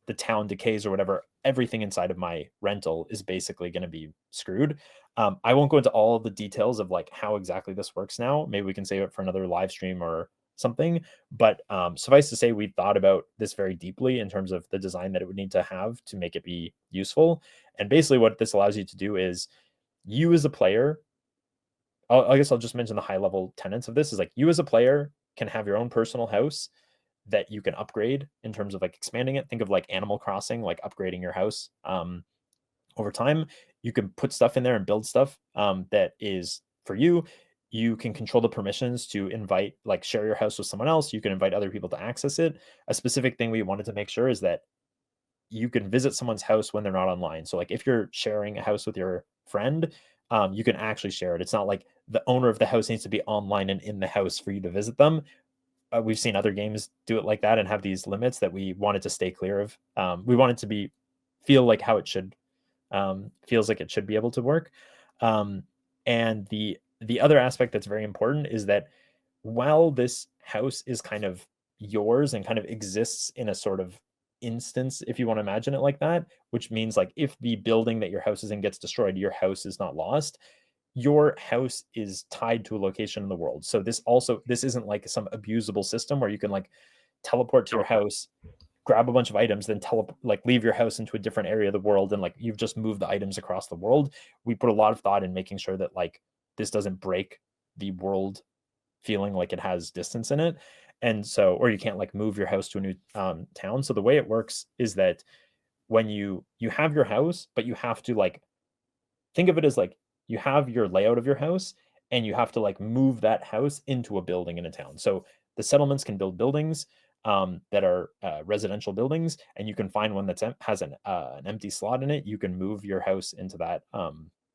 the town decays or whatever? Everything inside of my rental is basically going to be screwed. I won't go into all of the details of like how exactly this works now. Maybe we can save it for another live stream or something. But suffice to say, we've thought about this very deeply in terms of the design that it would need to have to make it be useful. And basically, what this allows you to do is, you as a player, I guess I'll just mention the high level tenets of this, is like, you as a player can have your own personal house that you can upgrade in terms of like expanding it. Think of like Animal Crossing, like upgrading your house over time. You can put stuff in there and build stuff that is for you. You can control the permissions to invite, like, share your house with someone else. You can invite other people to access it. A specific thing we wanted to make sure is that you can visit someone's house when they're not online. So like if you're sharing a house with your friend, you can actually share it. It's not like the owner of the house needs to be online and in the house for you to visit them. We've seen other games do it like that and have these limits that we wanted to stay clear of. We wanted to feel like how it should, feels like it should be able to work. Um, and the other aspect that's very important is that while this house is kind of yours and kind of exists in a sort of instance, if you want to imagine it like that, which means like if the building that your house is in gets destroyed, your house is not lost. Your house is tied to a location in the world. So this isn't like some abusable system where you can like teleport to your house, grab a bunch of items, then like leave your house into a different area of the world, and like you've just moved the items across the world. We put a lot of thought in making sure that like this doesn't break the world feeling like it has distance in it. And so, or you can't like move your house to a new town. So the way it works is that when you have your house, but you have to like think of it as like, you have your layout of your house, and you have to like move that house into a building in a town. So the settlements can build buildings that are residential buildings, and you can find one that has an empty slot in it. You can move your house into that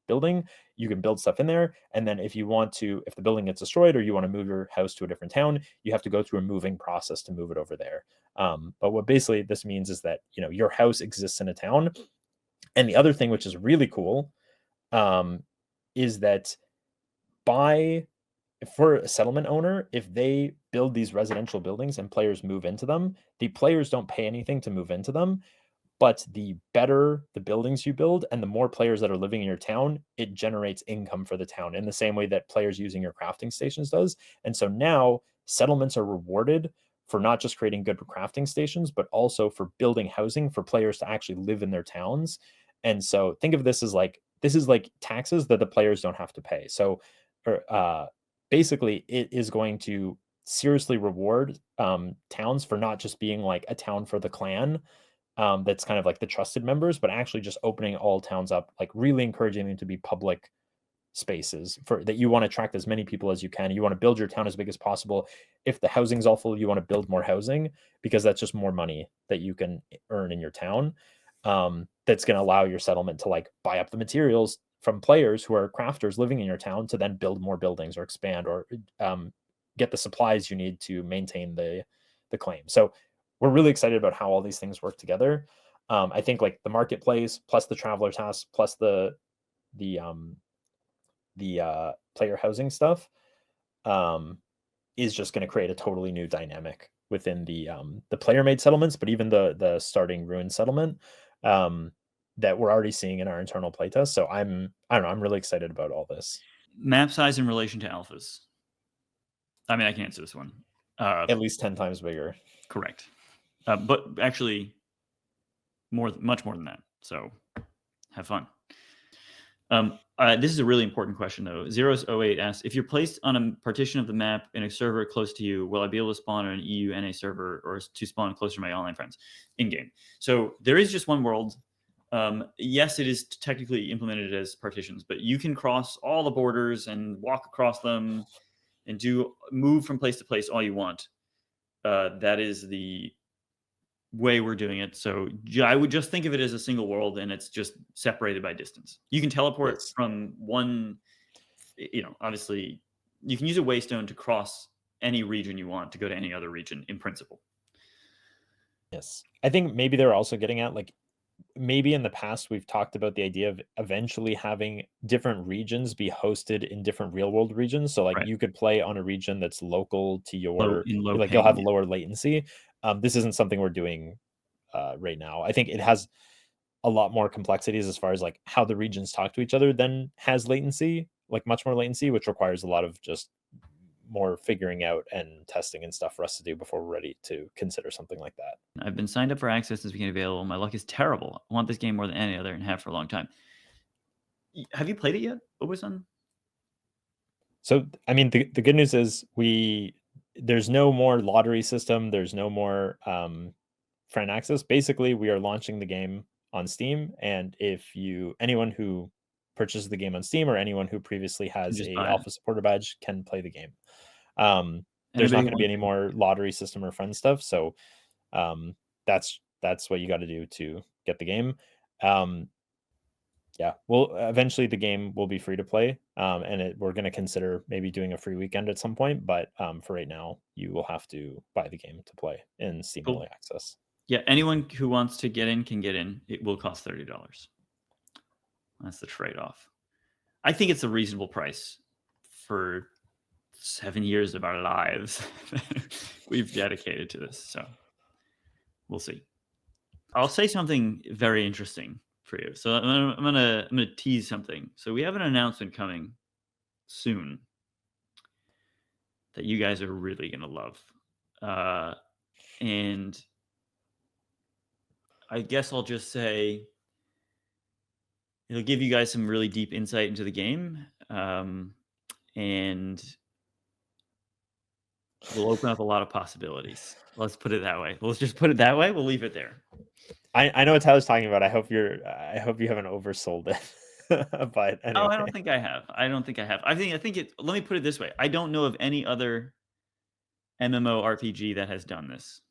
building. You can build stuff in there, and then if the building gets destroyed or you want to move your house to a different town, you have to go through a moving process to move it over there. But what basically this means is that, your house exists in a town. And the other thing, which is really cool, um, is that by for a settlement owner, if they build these residential buildings and players move into them, the players don't pay anything to move into them. But the better the buildings you build and the more players that are living in your town, it generates income for the town in the same way that players using your crafting stations does. And so now settlements are rewarded for not just creating good crafting stations, but also for building housing for players to actually live in their towns. And so think of this as like, this is like taxes that the players don't have to pay. So basically, it is going to seriously reward towns for not just being like a town for the clan, that's kind of like the trusted members, but actually just opening all towns up, like really encouraging them to be public spaces for that. You want to attract as many people as you can. You want to build your town as big as possible. If the housing's all full, you want to build more housing, because that's just more money that you can earn in your town. That's going to allow your settlement to like buy up the materials from players who are crafters living in your town to then build more buildings or expand, or get the supplies you need to maintain the claim. So we're really excited about how all these things work together. I think like the marketplace plus the traveler task plus the player housing stuff um, is just going to create a totally new dynamic within the player made settlements, but even the starting ruin settlement um, that we're already seeing in our internal playtest. So I don't know, I'm really excited about all this. Map size in relation to alphas. I mean, I can answer this one. At least 10 times bigger. Correct. But actually, much more than that. So have fun. This is a really important question, though. Zeros08 asks, if you're placed on a partition of the map in a server close to you, will I be able to spawn on an EU NA server, or to spawn closer to my online friends in-game? So there is just one world. Yes, it is technically implemented as partitions, but you can cross all the borders and walk across them and move from place to place all you want. That is the way we're doing it. So I would just think of it as a single world, and it's just separated by distance. You can teleport Yes. from one, obviously, you can use a waystone to cross any region you want to go to any other region in principle. Yes. I think maybe they're also getting at, like, maybe in the past we've talked about the idea of eventually having different regions be hosted in different real world regions. So like Right. you could play on a region that's local to Low like you'll ping. have lower latency. This isn't something we're doing right now. I think it has a lot more complexities as far as like how the regions talk to each other than has latency, like much more latency, which requires a lot of just more figuring out and testing and stuff for us to do before we're ready to consider something like that. I've been signed up for access since became available. My luck is terrible. I want this game more than any other and have for a long time. Have you played it yet, Obasan? So, I mean, the good news is there's no more lottery system. There's no more friend access. Basically, we are launching the game on Steam, and if anyone who purchases the game on Steam or anyone who previously Can has just a buy it. alpha supporter badge can play the game. There's Anybody not who going to be wants any to. more lottery system or friend stuff. So, um, that's what you got to do to get the game. Um, yeah, well, eventually the game will be free to play, and we're going to consider maybe doing a free weekend at some point. But for right now, you will have to buy the game to play in Steam Cool. Early Access. Yeah, anyone who wants to get in can get in. It will cost $30. That's the trade-off. I think it's a reasonable price for 7 years of our lives we've dedicated to this. So we'll see. I'll say something very interesting for you. So I'm gonna tease something. So we have an announcement coming soon that you guys are really gonna love, and I guess I'll just say it'll give you guys some really deep insight into the game, and will open up a lot of possibilities. Let's put it that way. Let's just put it that way. We'll leave it there. I know what Tyler's talking about. I hope you haven't oversold it. But Oh, anyway, I don't think I have. I don't think I have. I think it. Let me put it this way. I don't know of any other MMORPG that has done this.